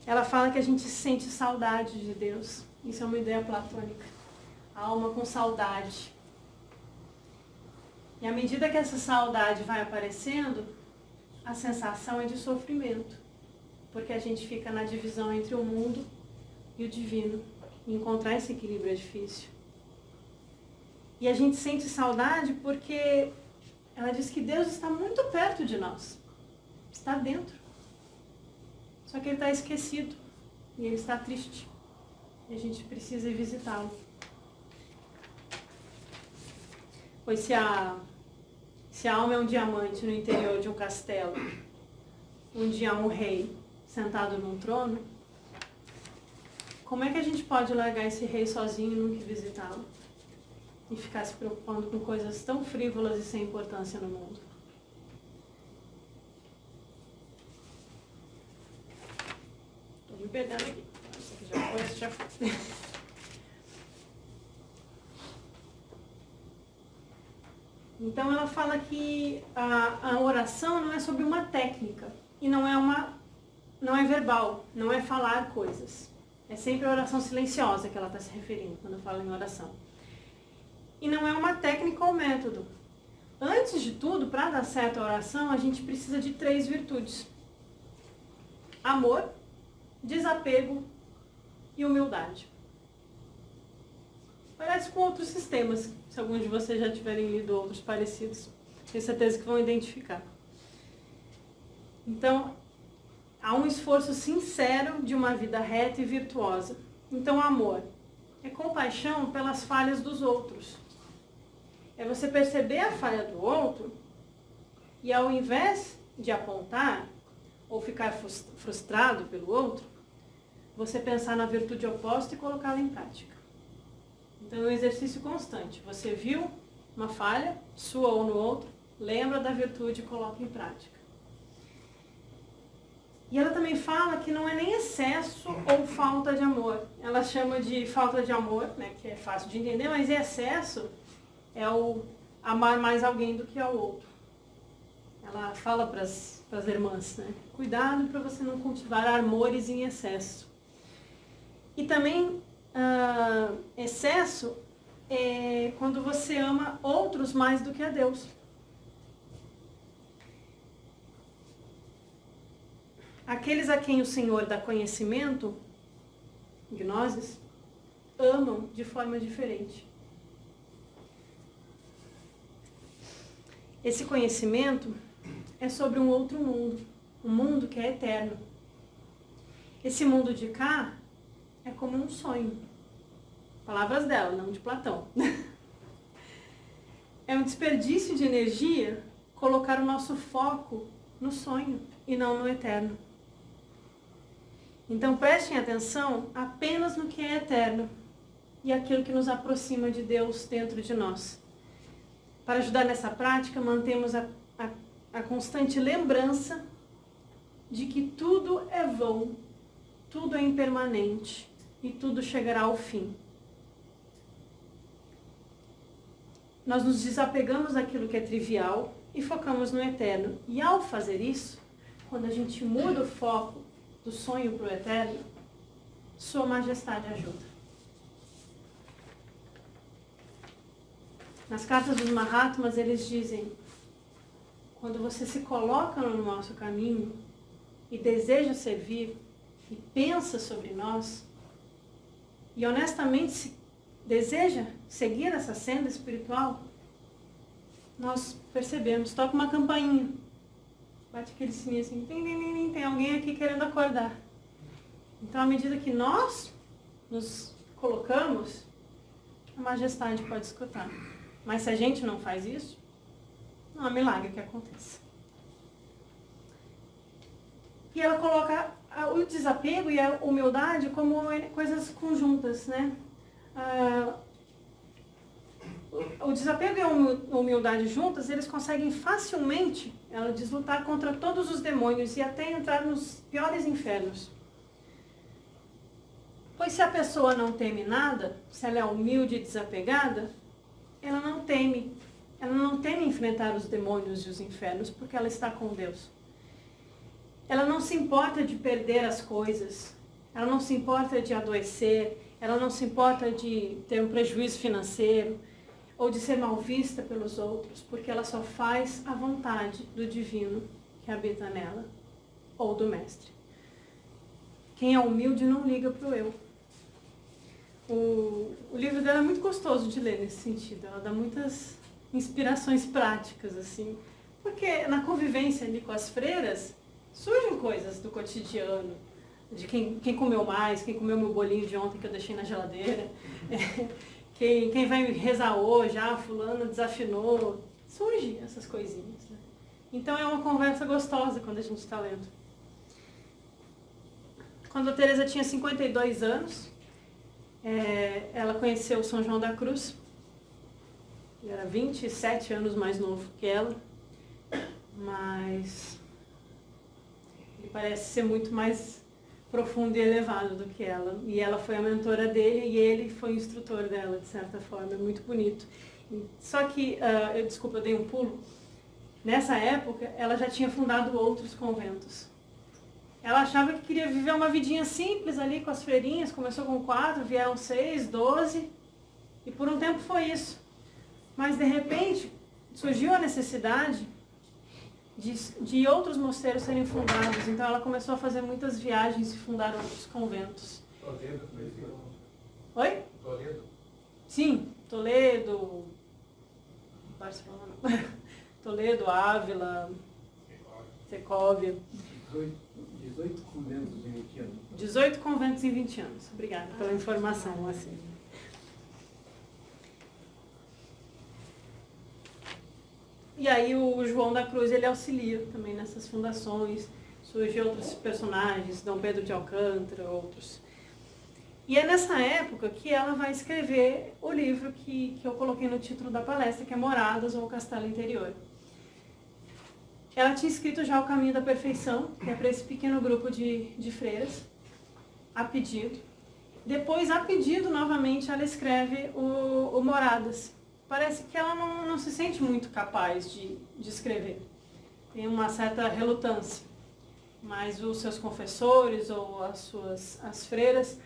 Speaker 1: Ela fala que a gente sente saudade de Deus. Isso é uma ideia platônica. A alma com saudade. E à medida que essa saudade vai aparecendo, a sensação é de sofrimento. Porque a gente fica na divisão entre o mundo e o divino. E encontrar esse equilíbrio é difícil. E a gente sente saudade porque ela diz que Deus está muito perto de nós. Está dentro. Só que Ele está esquecido. E Ele está triste. E a gente precisa ir visitá-lo. Pois se a alma é um diamante no interior de um castelo, um dia um rei sentado num trono, como é que a gente pode largar esse rei sozinho e nunca visitá-lo? E ficar se preocupando com coisas tão frívolas e sem importância no mundo? Estou me perdendo aqui. Esse aqui já foi, esse já foi. Então ela fala que a oração não é sobre uma técnica. E não é verbal, não é falar coisas. É sempre a oração silenciosa que ela está se referindo quando fala em oração. E não é uma técnica ou método. Antes de tudo, para dar certo a oração, a gente precisa de 3 virtudes: amor, desapego e humildade. Parece com outros sistemas, se alguns de vocês já tiverem lido outros parecidos. Tenho certeza que vão identificar. Então, há um esforço sincero de uma vida reta e virtuosa. Então, amor é compaixão pelas falhas dos outros. É você perceber a falha do outro e, ao invés de apontar ou ficar frustrado pelo outro, você pensar na virtude oposta e colocá-la em prática. Então, é um exercício constante. Você viu uma falha, sua ou no outro, lembra da virtude e coloca em prática. E ela também fala que não é nem excesso ou falta de amor. Ela chama de falta de amor, né, que é fácil de entender, mas excesso é o amar mais alguém do que ao outro. Ela fala para as irmãs, né, cuidado para você não cultivar amores em excesso. E também excesso é quando você ama outros mais do que a Deus. Aqueles a quem o Senhor dá conhecimento, gnoses, amam de forma diferente. Esse conhecimento é sobre um outro mundo, um mundo que é eterno. Esse mundo de cá é como um sonho. Palavras dela, não de Platão. É um desperdício de energia colocar o nosso foco no sonho e não no eterno. Então prestem atenção apenas no que é eterno e aquilo que nos aproxima de Deus dentro de nós. Para ajudar nessa prática, mantemos a constante lembrança de que tudo é vão, tudo é impermanente e tudo chegará ao fim. Nós nos desapegamos daquilo que é trivial e focamos no eterno. E ao fazer isso, quando a gente muda o foco do sonho para o eterno, Sua Majestade ajuda. Nas cartas dos Mahatmas, eles dizem: quando você se coloca no nosso caminho e deseja servir e pensa sobre nós, e honestamente deseja seguir essa senda espiritual, nós percebemos, toca uma campainha, bate aquele sininho assim, tem alguém aqui querendo acordar. Então, à medida que nós nos colocamos, a Majestade pode escutar. Mas se a gente não faz isso, não há milagre que aconteça. E ela coloca o desapego e a humildade como coisas conjuntas, né? O desapego e a humildade juntas, eles conseguem facilmente, ela diz, lutar contra todos os demônios e até entrar nos piores infernos. Pois se a pessoa não teme nada, se ela é humilde e desapegada, ela não teme enfrentar os demônios e os infernos, porque ela está com Deus. Ela não se importa de perder as coisas, ela não se importa de adoecer, ela não se importa de ter um prejuízo financeiro, ou de ser mal vista pelos outros, porque ela só faz a vontade do divino que habita nela, ou do mestre. Quem é humilde não liga para o eu. O livro dela é muito gostoso de ler nesse sentido, ela dá muitas inspirações práticas, assim, porque na convivência ali com as freiras, surgem coisas do cotidiano, de quem comeu mais, quem comeu meu bolinho de ontem que eu deixei na geladeira, quem vai rezar hoje, fulano desafinou, surgem essas coisinhas, né? Então é uma conversa gostosa quando a gente está lendo. Quando a Teresa tinha 52 anos, ela conheceu São João da Cruz, ele era 27 anos mais novo que ela, mas ele parece ser muito mais profundo e elevado do que ela. E ela foi a mentora dele e ele foi o instrutor dela, de certa forma. É muito bonito. Só que, eu dei um pulo. Nessa época, ela já tinha fundado outros conventos. Ela achava que queria viver uma vidinha simples ali com as freirinhas. Começou com 4, vieram 6, 12. E por um tempo foi isso. Mas, de repente, surgiu a necessidade de outros mosteiros serem fundados. Então ela começou a fazer muitas viagens e fundar outros conventos.
Speaker 2: Toledo,
Speaker 1: Oi?
Speaker 2: Toledo?
Speaker 1: Sim, Toledo, Barcelona, Toledo, Ávila, Secóvia.
Speaker 3: 18 conventos em 20 anos.
Speaker 1: 18 conventos em 20 anos. Obrigada pela informação. Assim. E aí o João da Cruz, ele auxilia também nessas fundações, surgem outros personagens, Dom Pedro de Alcântara, outros. E é nessa época que ela vai escrever o livro que eu coloquei no título da palestra, que é Moradas ou Castelo Interior. Ela tinha escrito já O Caminho da Perfeição, que é para esse pequeno grupo de freiras, a pedido. Depois, a pedido, novamente, ela escreve o Moradas. Parece que ela não se sente muito capaz de escrever. Tem uma certa relutância. Mas os seus confessores ou as freiras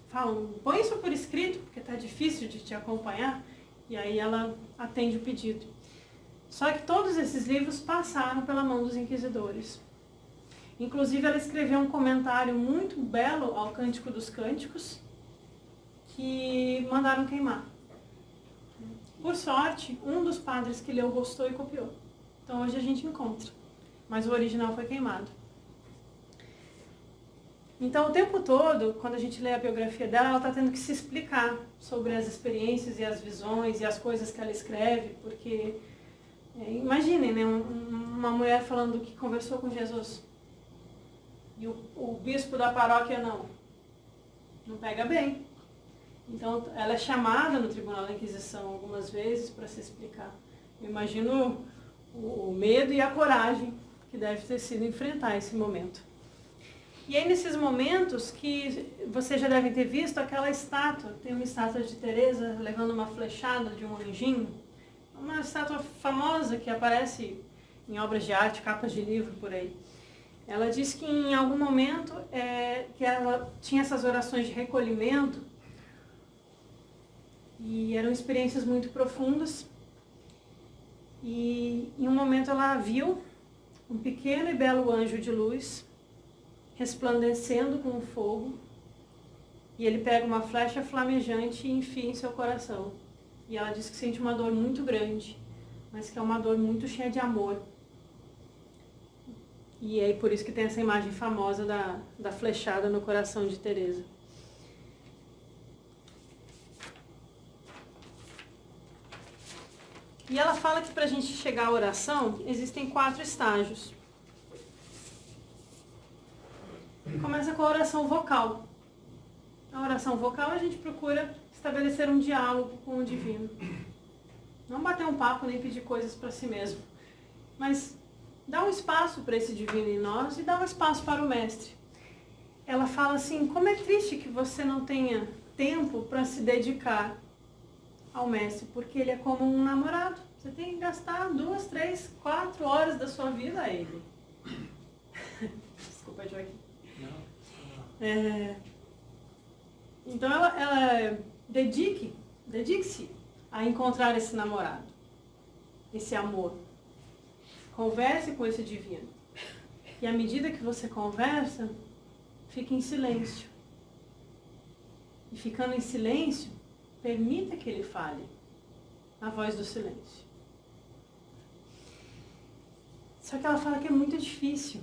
Speaker 1: falam, põe isso por escrito, porque está difícil de te acompanhar. E aí ela atende o pedido. Só que todos esses livros passaram pela mão dos inquisidores. Inclusive ela escreveu um comentário muito belo ao Cântico dos Cânticos, que mandaram queimar. Por sorte, um dos padres que leu gostou e copiou. Então hoje a gente encontra. Mas o original foi queimado. Então o tempo todo, quando a gente lê a biografia dela, ela está tendo que se explicar sobre as experiências e as visões e as coisas que ela escreve, porque imaginem, né, uma mulher falando que conversou com Jesus e o bispo da paróquia não pega bem. Então, ela é chamada no Tribunal da Inquisição algumas vezes para se explicar. Eu imagino o medo e a coragem que deve ter sido enfrentar esse momento. E aí, nesses momentos que vocês já devem ter visto aquela estátua, tem uma estátua de Teresa levando uma flechada de um anjinho, uma estátua famosa que aparece em obras de arte, capas de livro por aí. Ela diz que em algum momento que ela tinha essas orações de recolhimento, e eram experiências muito profundas. E em um momento ela viu um pequeno e belo anjo de luz resplandecendo com fogo. E ele pega uma flecha flamejante e enfia em seu coração. E ela diz que sente uma dor muito grande, mas que é uma dor muito cheia de amor. E é por isso que tem essa imagem famosa da flechada no coração de Teresa. E ela fala que para a gente chegar à oração, existem 4 estágios. Começa com a oração vocal. A oração vocal a gente procura estabelecer um diálogo com o divino. Não bater um papo nem pedir coisas para si mesmo. Mas dá um espaço para esse divino em nós e dá um espaço para o mestre. Ela fala assim, como é triste que você não tenha tempo para se dedicar ao mestre, porque ele é como um namorado. Você tem que gastar 2, 3, 4 horas da sua vida a ele. Desculpa, Joaquim. Então ela dedique-se a encontrar esse namorado, esse amor. Converse com esse divino. E à medida que você conversa, fique em silêncio. E ficando em silêncio, permita que ele fale a voz do silêncio. Só que ela fala que é muito difícil.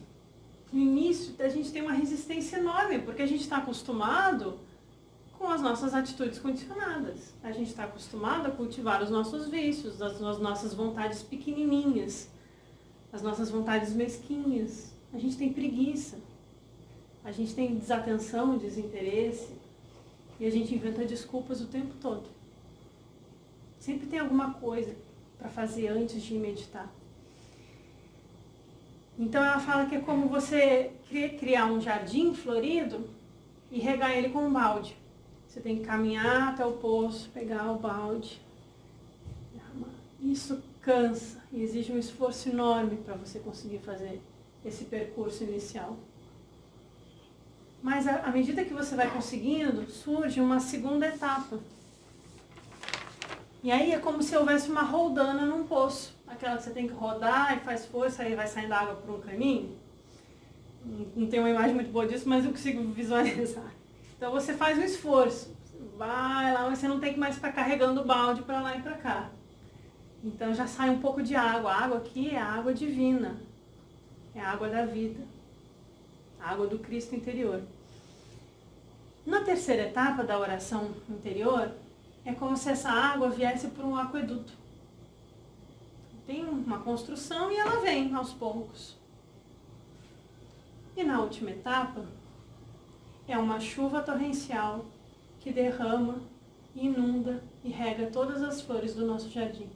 Speaker 1: No início, a gente tem uma resistência enorme, porque a gente está acostumado com as nossas atitudes condicionadas. A gente está acostumado a cultivar os nossos vícios, as nossas vontades pequenininhas, as nossas vontades mesquinhas. A gente tem preguiça, a gente tem desatenção, desinteresse, e a gente inventa desculpas o tempo todo. Sempre tem alguma coisa para fazer antes de meditar. Então ela fala que é como você criar um jardim florido e regar ele com um balde. Você tem que caminhar até o poço, pegar o balde. Isso cansa e exige um esforço enorme para você conseguir fazer esse percurso inicial. Mas à medida que você vai conseguindo, surge uma segunda etapa. E aí é como se houvesse uma roldana num poço. Aquela que você tem que rodar e faz força, aí vai saindo água por um caminho. Não tenho uma imagem muito boa disso, mas eu consigo visualizar. Então você faz um esforço. Vai lá, mas você não tem que mais ficar carregando o balde para lá e para cá. Então já sai um pouco de água. A água aqui é a água divina. É a água da vida. A água do Cristo interior. Na terceira etapa da oração interior, é como se essa água viesse por um aqueduto. Tem uma construção e ela vem aos poucos. E na última etapa, é uma chuva torrencial que derrama, inunda e rega todas as flores do nosso jardim.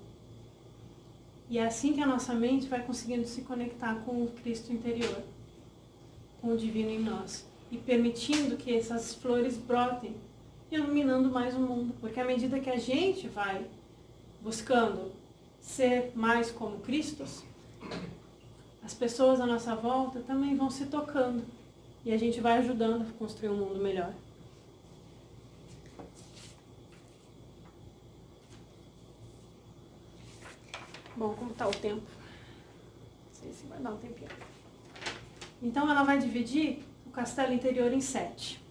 Speaker 1: E é assim que a nossa mente vai conseguindo se conectar com o Cristo interior, com o divino em nós, e permitindo que essas flores brotem, iluminando mais o mundo. Porque à medida que a gente vai buscando ser mais como Cristo, as pessoas à nossa volta também vão se tocando. E a gente vai ajudando a construir um mundo melhor. Bom, como está o tempo? Não sei se vai dar um tempinho. Então ela vai dividir o castelo interior em 7.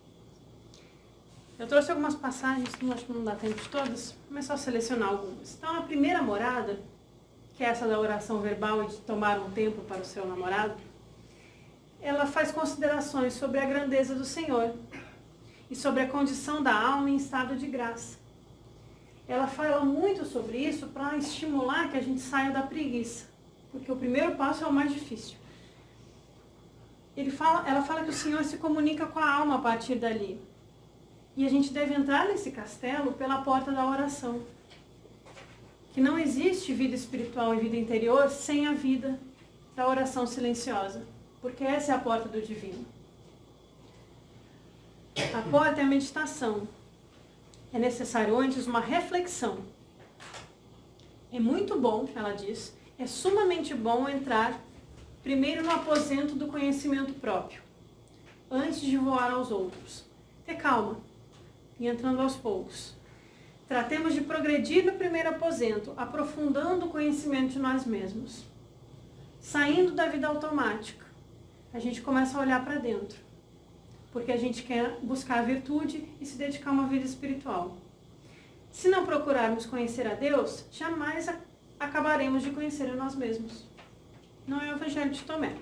Speaker 1: Eu trouxe algumas passagens, acho que não dá tempo de todas, mas só selecionar algumas. Então a primeira morada, que é essa da oração verbal e de tomar um tempo para o seu namorado, ela faz considerações sobre a grandeza do Senhor e sobre a condição da alma em estado de graça. Ela fala muito sobre isso para estimular que a gente saia da preguiça, porque o primeiro passo é o mais difícil. Ela fala que o Senhor se comunica com a alma a partir dali. E a gente deve entrar nesse castelo pela porta da oração. Que não existe vida espiritual e vida interior sem a vida da oração silenciosa, porque essa é a porta do divino. A porta é a meditação. É necessário antes uma reflexão. É muito bom, ela diz, é sumamente bom entrar primeiro no aposento do conhecimento próprio, antes de voar aos outros. Ter calma e entrando aos poucos. Tratemos de progredir no primeiro aposento, aprofundando o conhecimento de nós mesmos. Saindo da vida automática, a gente começa a olhar para dentro, porque a gente quer buscar a virtude e se dedicar a uma vida espiritual. Se não procurarmos conhecer a Deus, jamais acabaremos de conhecer a nós mesmos. Não é o Evangelho de Tomé.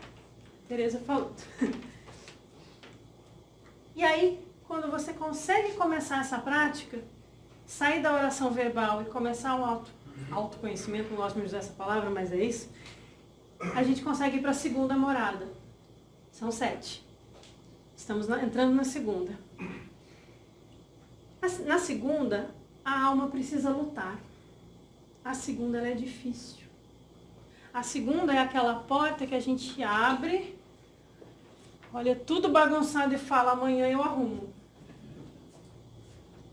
Speaker 1: Teresa falou. E aí, quando você consegue começar essa prática, sair da oração verbal e começar autoconhecimento, não gosto muito de usar essa palavra, mas é isso, a gente consegue ir para a segunda morada. São 7. Estamos entrando na segunda. Na segunda, a alma precisa lutar. A segunda, ela é difícil. A segunda é aquela porta que a gente abre, olha tudo bagunçado e fala, amanhã eu arrumo.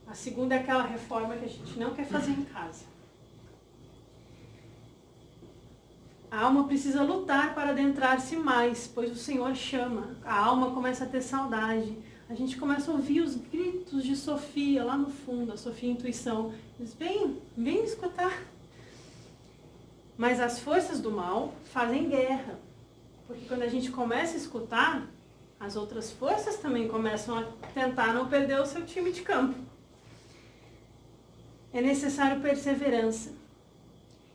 Speaker 1: A segunda é aquela reforma que a gente não quer fazer em casa. A alma precisa lutar para adentrar-se mais, pois o Senhor chama. A alma começa a ter saudade. A gente começa a ouvir os gritos de Sofia lá no fundo, a Sofia Intuição. Diz, vem me escutar. Mas as forças do mal fazem guerra. Porque quando a gente começa a escutar, as outras forças também começam a tentar não perder o seu time de campo. É necessário perseverança.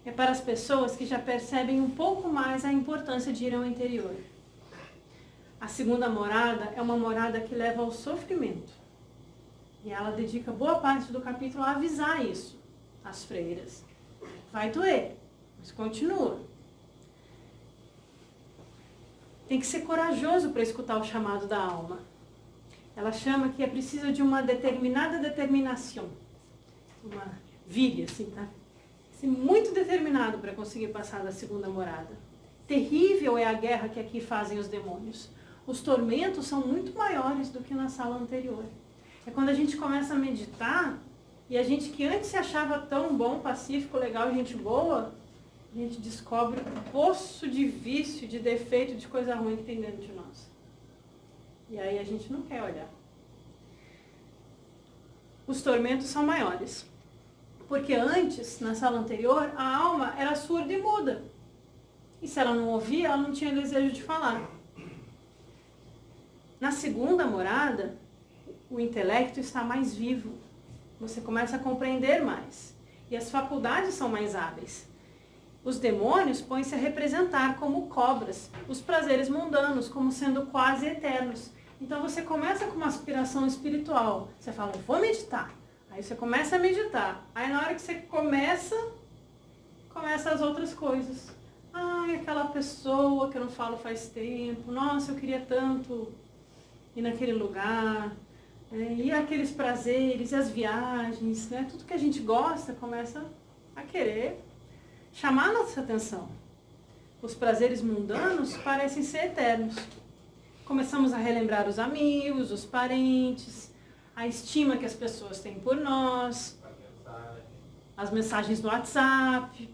Speaker 1: É para as pessoas que já percebem um pouco mais a importância de ir ao interior. A segunda morada é uma morada que leva ao sofrimento. E ela dedica boa parte do capítulo a avisar isso às freiras. Vai doer, mas continua. Tem que ser corajoso para escutar o chamado da alma. Ela chama que é preciso de uma determinada determinação. Uma viga, assim, tá? Ser muito determinado para conseguir passar da segunda morada. Terrível é a guerra que aqui fazem os demônios. Os tormentos são muito maiores do que na sala anterior. É quando a gente começa a meditar, e a gente que antes se achava tão bom, pacífico, legal, gente boa, a gente descobre o poço de vício, de defeito, de coisa ruim que tem dentro de nós. E aí a gente não quer olhar. Os tormentos são maiores. Porque antes, na sala anterior, a alma era surda e muda. E se ela não ouvia, ela não tinha desejo de falar. Na segunda morada, o intelecto está mais vivo. Você começa a compreender mais. E as faculdades são mais hábeis. Os demônios põem-se a representar como cobras, os prazeres mundanos, como sendo quase eternos. Então você começa com uma aspiração espiritual. Você fala, vou meditar. Aí você começa a meditar. Aí na hora que você começa as outras coisas. Ai, aquela pessoa que eu não falo faz tempo. Nossa, eu queria tanto ir naquele lugar. E aqueles prazeres, e as viagens, né? Tudo que a gente gosta começa a querer chamar a nossa atenção. Os prazeres mundanos parecem ser eternos. Começamos a relembrar os amigos, os parentes, a estima que as pessoas têm por nós, as mensagens no WhatsApp.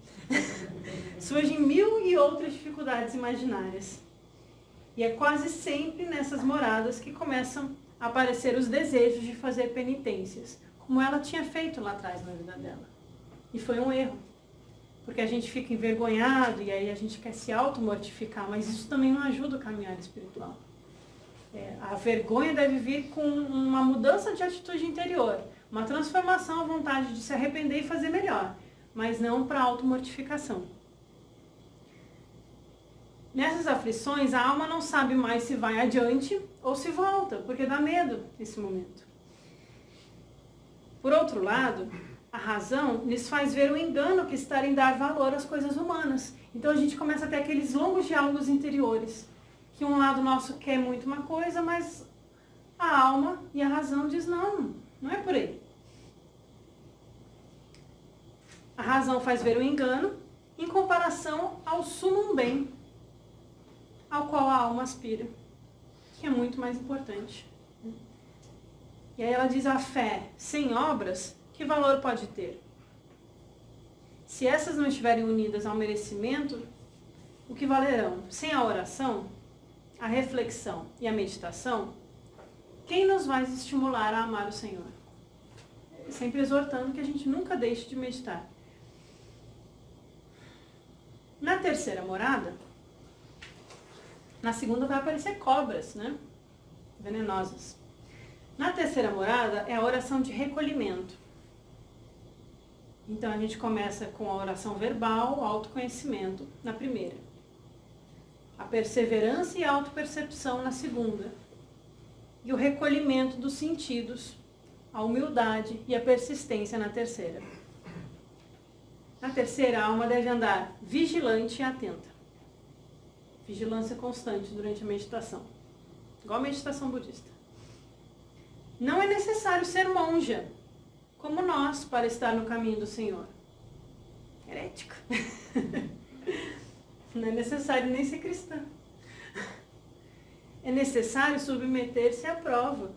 Speaker 1: Surgem 1000 e outras dificuldades imaginárias. E é quase sempre nessas moradas que começam a aparecer os desejos de fazer penitências, como ela tinha feito lá atrás na vida dela. E foi um erro. Porque a gente fica envergonhado e aí a gente quer se auto-mortificar, mas isso também não ajuda o caminhar espiritual. A vergonha deve vir com uma mudança de atitude interior, uma transformação, a vontade de se arrepender e fazer melhor, mas não para auto-mortificação. Nessas aflições, a alma não sabe mais se vai adiante ou se volta, porque dá medo nesse momento. Por outro lado, a razão lhes faz ver o engano que está em dar valor às coisas humanas. Então a gente começa a ter aqueles longos diálogos interiores, que um lado nosso quer muito uma coisa, mas a alma e a razão diz não, não é por aí. A razão faz ver o engano em comparação ao sumo bem, ao qual a alma aspira, que é muito mais importante. E aí ela diz, a fé sem obras, que valor pode ter? Se essas não estiverem unidas ao merecimento, o que valerão? Sem a oração, a reflexão e a meditação, quem nos vai estimular a amar o Senhor? Sempre exortando que a gente nunca deixe de meditar. Na terceira morada, na segunda vai aparecer cobras, né? Venenosas. Na terceira morada é a oração de recolhimento. Então a gente começa com a oração verbal, o autoconhecimento na primeira. A perseverança e a autopercepção na segunda. E o recolhimento dos sentidos, a humildade e a persistência na terceira. Na terceira, a alma deve andar vigilante e atenta. Vigilância constante durante a meditação. Igual a meditação budista. Não é necessário ser monja, como nós, para estar no caminho do Senhor. Herética. Não é necessário nem ser cristã. É necessário submeter-se à prova.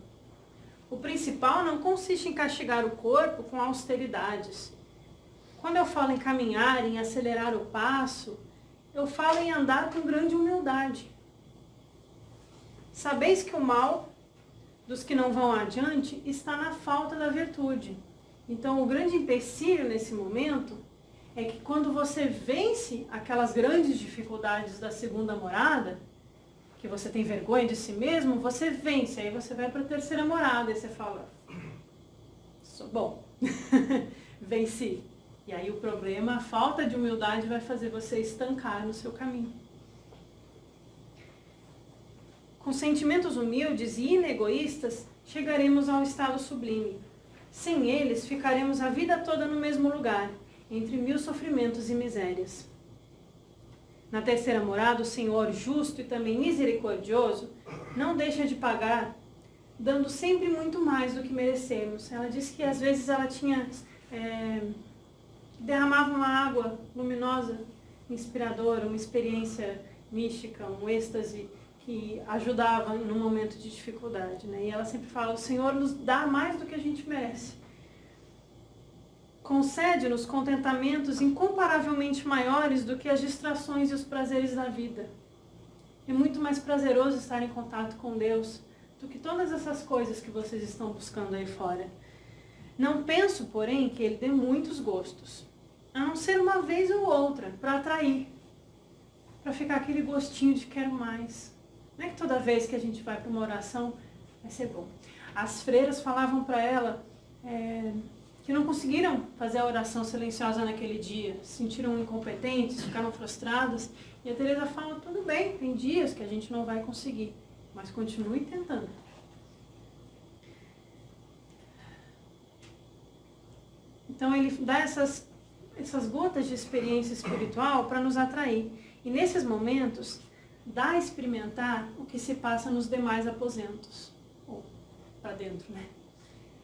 Speaker 1: O principal não consiste em castigar o corpo com austeridades. Quando eu falo em caminhar, em acelerar o passo, eu falo em andar com grande humildade. Sabeis que o mal dos que não vão adiante está na falta da virtude. Então, o grande empecilho nesse momento é que quando você vence aquelas grandes dificuldades da segunda morada, que você tem vergonha de si mesmo, você vence, aí você vai para a terceira morada e você fala, sou bom, venci. E aí o problema, a falta de humildade vai fazer você estancar no seu caminho. Com sentimentos humildes e inegoístas, chegaremos ao estado sublime. Sem eles, ficaremos a vida toda no mesmo lugar, entre 1000 sofrimentos e misérias. Na terceira morada, o Senhor, justo e também misericordioso, não deixa de pagar, dando sempre muito mais do que merecemos. Ela disse que às vezes ela tinha, derramava uma água luminosa, inspiradora, uma experiência mística, um êxtase que ajudava no momento de dificuldade, né? E ela sempre fala, o Senhor nos dá mais do que a gente merece. Concede-nos contentamentos incomparavelmente maiores do que as distrações e os prazeres da vida. É muito mais prazeroso estar em contato com Deus do que todas essas coisas que vocês estão buscando aí fora. Não penso, porém, que Ele dê muitos gostos, a não ser uma vez ou outra, para atrair, para ficar aquele gostinho de quero mais. Não é que toda vez que a gente vai para uma oração vai ser bom. As freiras falavam para ela que não conseguiram fazer a oração silenciosa naquele dia, se sentiram incompetentes, ficaram frustradas. E a Teresa fala, tudo bem, tem dias que a gente não vai conseguir, mas continue tentando. Então ele dá essas gotas de experiência espiritual para nos atrair. E nesses momentos, dá a experimentar o que se passa nos demais aposentos. Ou para dentro, né?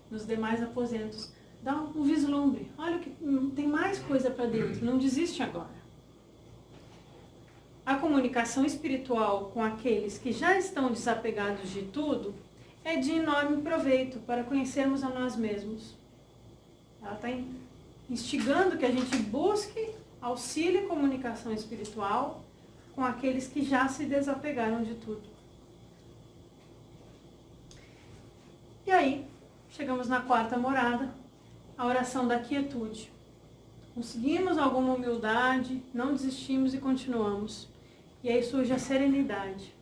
Speaker 1: Nos demais aposentos. Dá um vislumbre. Olha, que tem mais coisa para dentro. Não desiste agora. A comunicação espiritual com aqueles que já estão desapegados de tudo é de enorme proveito para conhecermos a nós mesmos. Ela está instigando que a gente busque auxílio e comunicação espiritual com aqueles que já se desapegaram de tudo. E aí, chegamos na quarta morada, a oração da quietude. Conseguimos alguma humildade, não desistimos e continuamos. E aí surge a serenidade.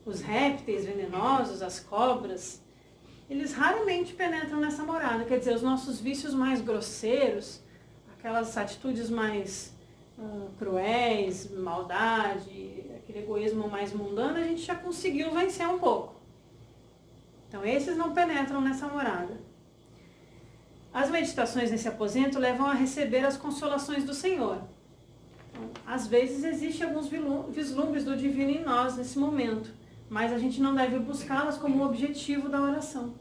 Speaker 1: Os répteis venenosos, as cobras, eles raramente penetram nessa morada. Quer dizer, os nossos vícios mais grosseiros, aquelas atitudes mais cruéis, maldade, aquele egoísmo mais mundano, a gente já conseguiu vencer um pouco. Então esses não penetram nessa morada. As meditações nesse aposento levam a receber as consolações do Senhor. Então, às vezes existem alguns vislumbres do divino em nós nesse momento, mas a gente não deve buscá-las como objetivo da oração.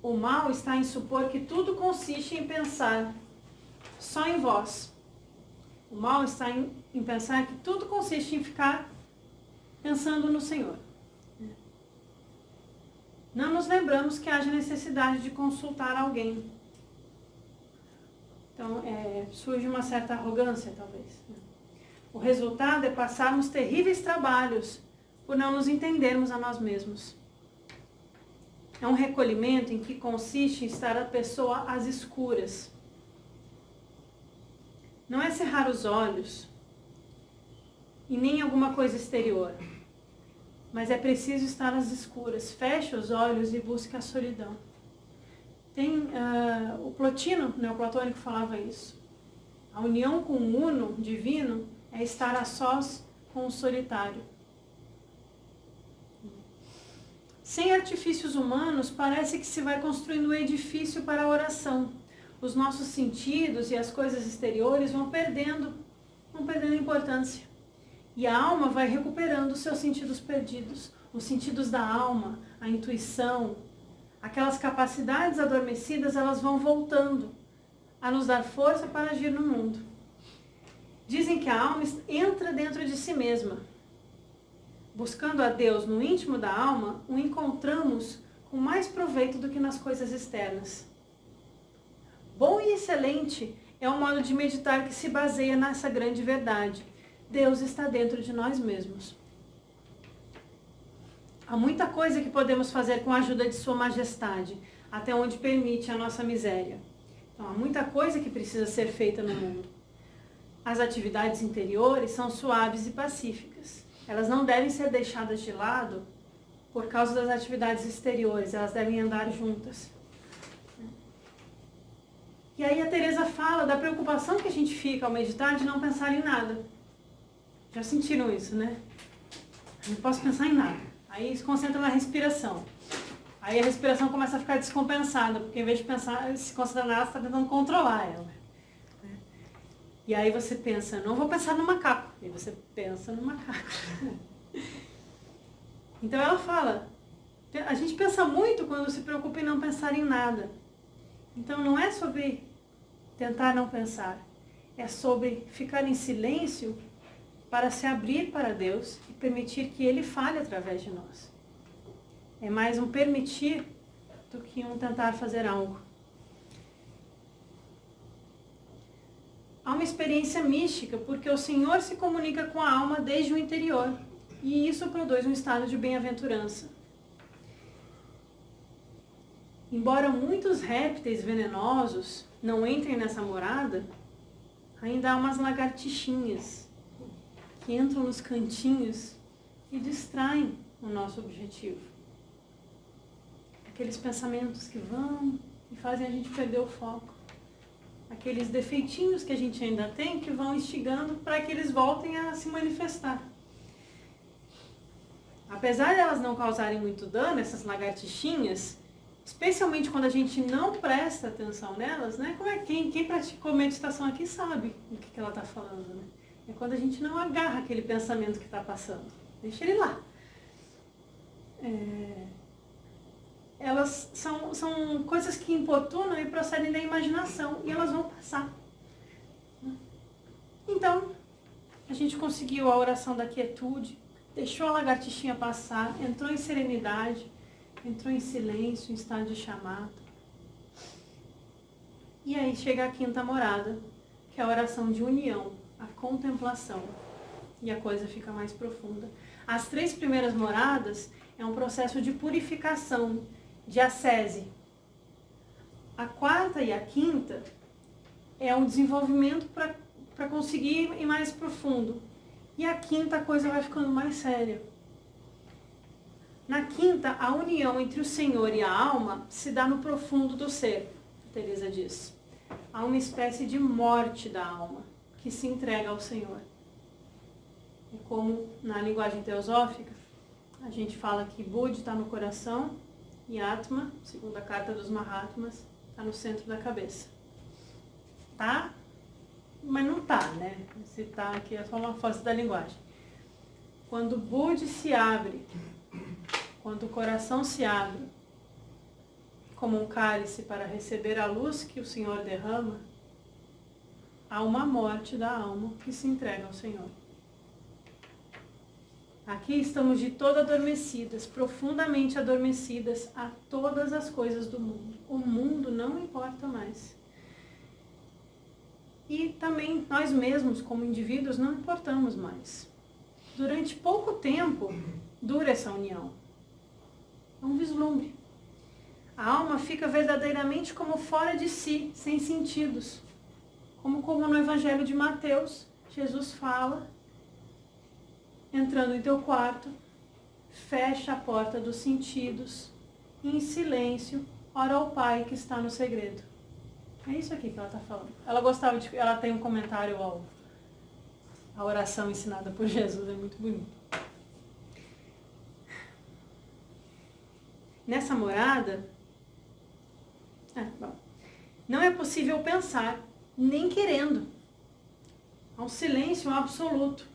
Speaker 1: O mal está em supor que tudo consiste em pensar só em vós. O mal está em pensar que tudo consiste em ficar pensando no Senhor. Não nos lembramos que haja necessidade de consultar alguém. Então, surge uma certa arrogância, talvez. O resultado é passarmos terríveis trabalhos por não nos entendermos a nós mesmos. É um recolhimento em que consiste em estar a pessoa às escuras. Não é cerrar os olhos e nem alguma coisa exterior. Mas é preciso estar às escuras. Feche os olhos e busque a solidão. Tem o Plotino, o neoplatônico, falava isso. A união com o uno divino é estar a sós com o solitário. Sem artifícios humanos, parece que se vai construindo um edifício para a oração. os nossos sentidos e as coisas exteriores vão perdendo importância. E a alma vai recuperando os seus sentidos perdidos, os sentidos da alma, a intuição, aquelas capacidades adormecidas, elas vão voltando a nos dar força para agir no mundo. Dizem que a alma entra dentro de si mesma. Buscando a Deus no íntimo da alma, o encontramos com mais proveito do que nas coisas externas. Bom e excelente é o modo de meditar que se baseia nessa grande verdade. Deus está dentro de nós mesmos. Há muita coisa que podemos fazer com a ajuda de Sua Majestade, até onde permite a nossa miséria. Então, há muita coisa que precisa ser feita no mundo. As atividades interiores são suaves e pacíficas. Elas não devem ser deixadas de lado por causa das atividades exteriores, elas devem andar juntas. E aí a Teresa fala da preocupação que a gente fica ao meditar de não pensar em nada. Já sentiram isso, né? Eu não posso pensar em nada. Aí se concentra na respiração. Aí a respiração começa a ficar descompensada, porque em vez de pensar, se concentrar nela, você está tentando controlar ela. E aí você pensa, não vou pensar no macaco. E você pensa no macaco. Então ela fala, a gente pensa muito quando se preocupa em não pensar em nada. Então não é sobre tentar não pensar, é sobre ficar em silêncio para se abrir para Deus e permitir que Ele fale através de nós. É mais um permitir do que um tentar fazer algo. Há uma experiência mística, porque o Senhor se comunica com a alma desde o interior, e isso produz um estado de bem-aventurança. Embora muitos répteis venenosos não entrem nessa morada, ainda há umas lagartixinhas que entram nos cantinhos e distraem o nosso objetivo. Aqueles pensamentos que vão e fazem a gente perder o foco. Aqueles defeitinhos que a gente ainda tem que vão instigando para que eles voltem a se manifestar. Apesar de elas não causarem muito dano, essas lagartixinhas, especialmente quando a gente não presta atenção nelas, né? Quem praticou meditação aqui sabe o que ela está falando, né? É quando a gente não agarra aquele pensamento que está passando. Deixa ele lá. Elas são coisas que importunam e procedem da imaginação, e elas vão passar. Então, a gente conseguiu a oração da quietude, deixou a lagartixinha passar, entrou em serenidade, entrou em silêncio, em estado de chamado. E aí chega a quinta morada, que é a oração de união, a contemplação. E a coisa fica mais profunda. As 3 primeiras moradas é um processo de purificação, de ascese. A 4ª e a 5ª é um desenvolvimento para conseguir ir mais profundo. E a 5ª a coisa vai ficando mais séria. Na 5ª, a união entre o Senhor e a alma se dá no profundo do ser, Teresa diz. Há uma espécie de morte da alma que se entrega ao Senhor. É como na linguagem teosófica, a gente fala que Buddha está no coração e Atma, segundo a carta dos Mahatmas, está no centro da cabeça. Tá? Mas não tá, né? Se tá aqui é só uma força da linguagem. Quando o Buddha se abre, quando o coração se abre, como um cálice para receber a luz que o Senhor derrama, há uma morte da alma que se entrega ao Senhor. Aqui estamos de todo adormecidas, profundamente adormecidas a todas as coisas do mundo. O mundo não importa mais. E também nós mesmos, como indivíduos, não importamos mais. Durante pouco tempo dura essa união. É um vislumbre. A alma fica verdadeiramente como fora de si, sem sentidos. Como no Evangelho de Mateus, Jesus fala, entrando em teu quarto, fecha a porta dos sentidos, e em silêncio, ora ao Pai que está no segredo. É isso aqui que ela está falando. Ela tem um comentário à oração ensinada por Jesus, é muito bonito. Nessa morada, Não é possível pensar, nem querendo. Há um silêncio absoluto.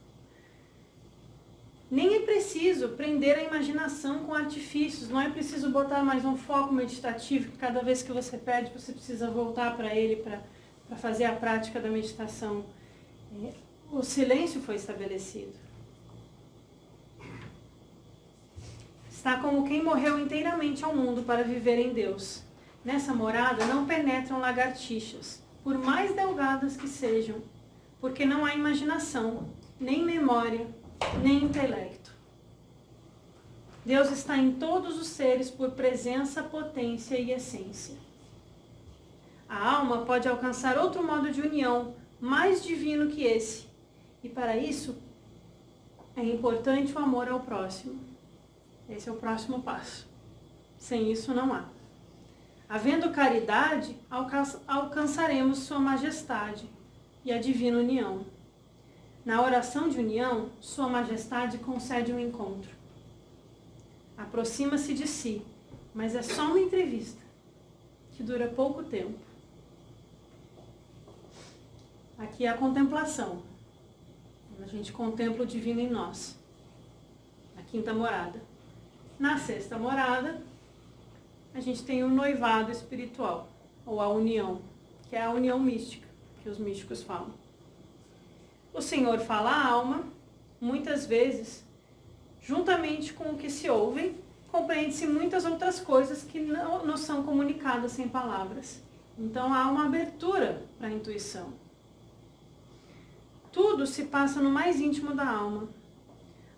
Speaker 1: Nem é preciso prender a imaginação com artifícios, não é preciso botar mais um foco meditativo, que cada vez que você pede, você precisa voltar para ele para fazer a prática da meditação. O silêncio foi estabelecido. Está como quem morreu inteiramente ao mundo para viver em Deus. Nessa morada não penetram lagartixas, por mais delgadas que sejam, porque não há imaginação, nem memória, nem intelecto. Deus está em todos os seres por presença, potência e essência. A alma pode alcançar outro modo de união, mais divino que esse, e para isso é importante o amor ao próximo. Esse é o próximo passo. Sem isso não há. Havendo caridade, alcançaremos Sua Majestade e a divina união. Na oração de união, Sua Majestade concede um encontro. Aproxima-se de si, mas é só uma entrevista, que dura pouco tempo. Aqui é a contemplação. A gente contempla o divino em nós. A quinta morada. Na sexta morada, a gente tem o noivado espiritual, ou a união, que é a união mística, que os místicos falam. O Senhor fala à alma, muitas vezes, juntamente com o que se ouvem, compreende-se muitas outras coisas que não são comunicadas sem palavras. Então há uma abertura para a intuição. Tudo se passa no mais íntimo da alma.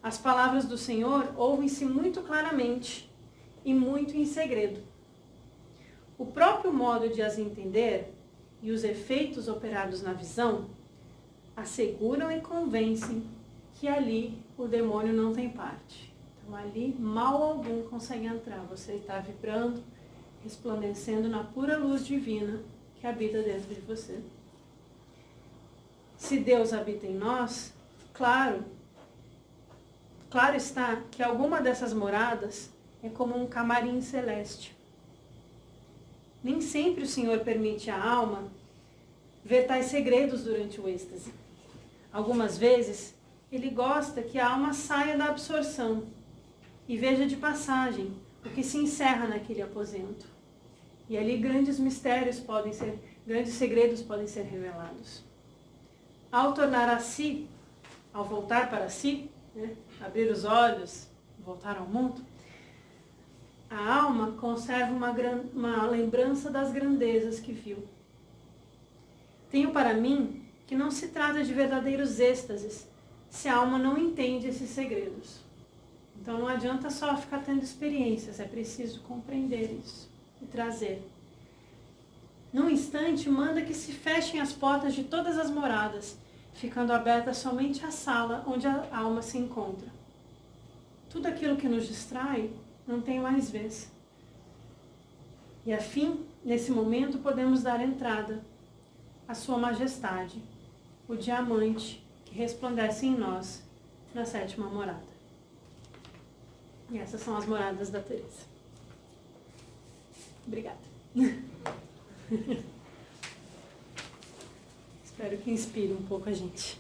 Speaker 1: As palavras do Senhor ouvem-se muito claramente e muito em segredo. O próprio modo de as entender e os efeitos operados na visão asseguram e convencem que ali o demônio não tem parte. Então ali mal algum consegue entrar. Você está vibrando, resplandecendo na pura luz divina que habita dentro de você. Se Deus habita em nós, claro está que alguma dessas moradas é como um camarim celeste. Nem sempre o Senhor permite à alma ver tais segredos durante o êxtase. Algumas vezes, Ele gosta que a alma saia da absorção e veja de passagem o que se encerra naquele aposento. E ali grandes segredos podem ser revelados. Ao tornar a si, ao voltar para si, abrir os olhos, voltar ao mundo, a alma conserva uma lembrança das grandezas que viu. Tenho para mim que não se trata de verdadeiros êxtases se a alma não entende esses segredos. Então não adianta só ficar tendo experiências, é preciso compreender isso e trazer. Num instante, manda que se fechem as portas de todas as moradas, ficando aberta somente a sala onde a alma se encontra. Tudo aquilo que nos distrai não tem mais vez. E afim, nesse momento, podemos dar entrada à Sua Majestade, o diamante que resplandece em nós na sétima morada. E essas são as moradas da Teresa. Obrigada. Espero que inspire um pouco a gente.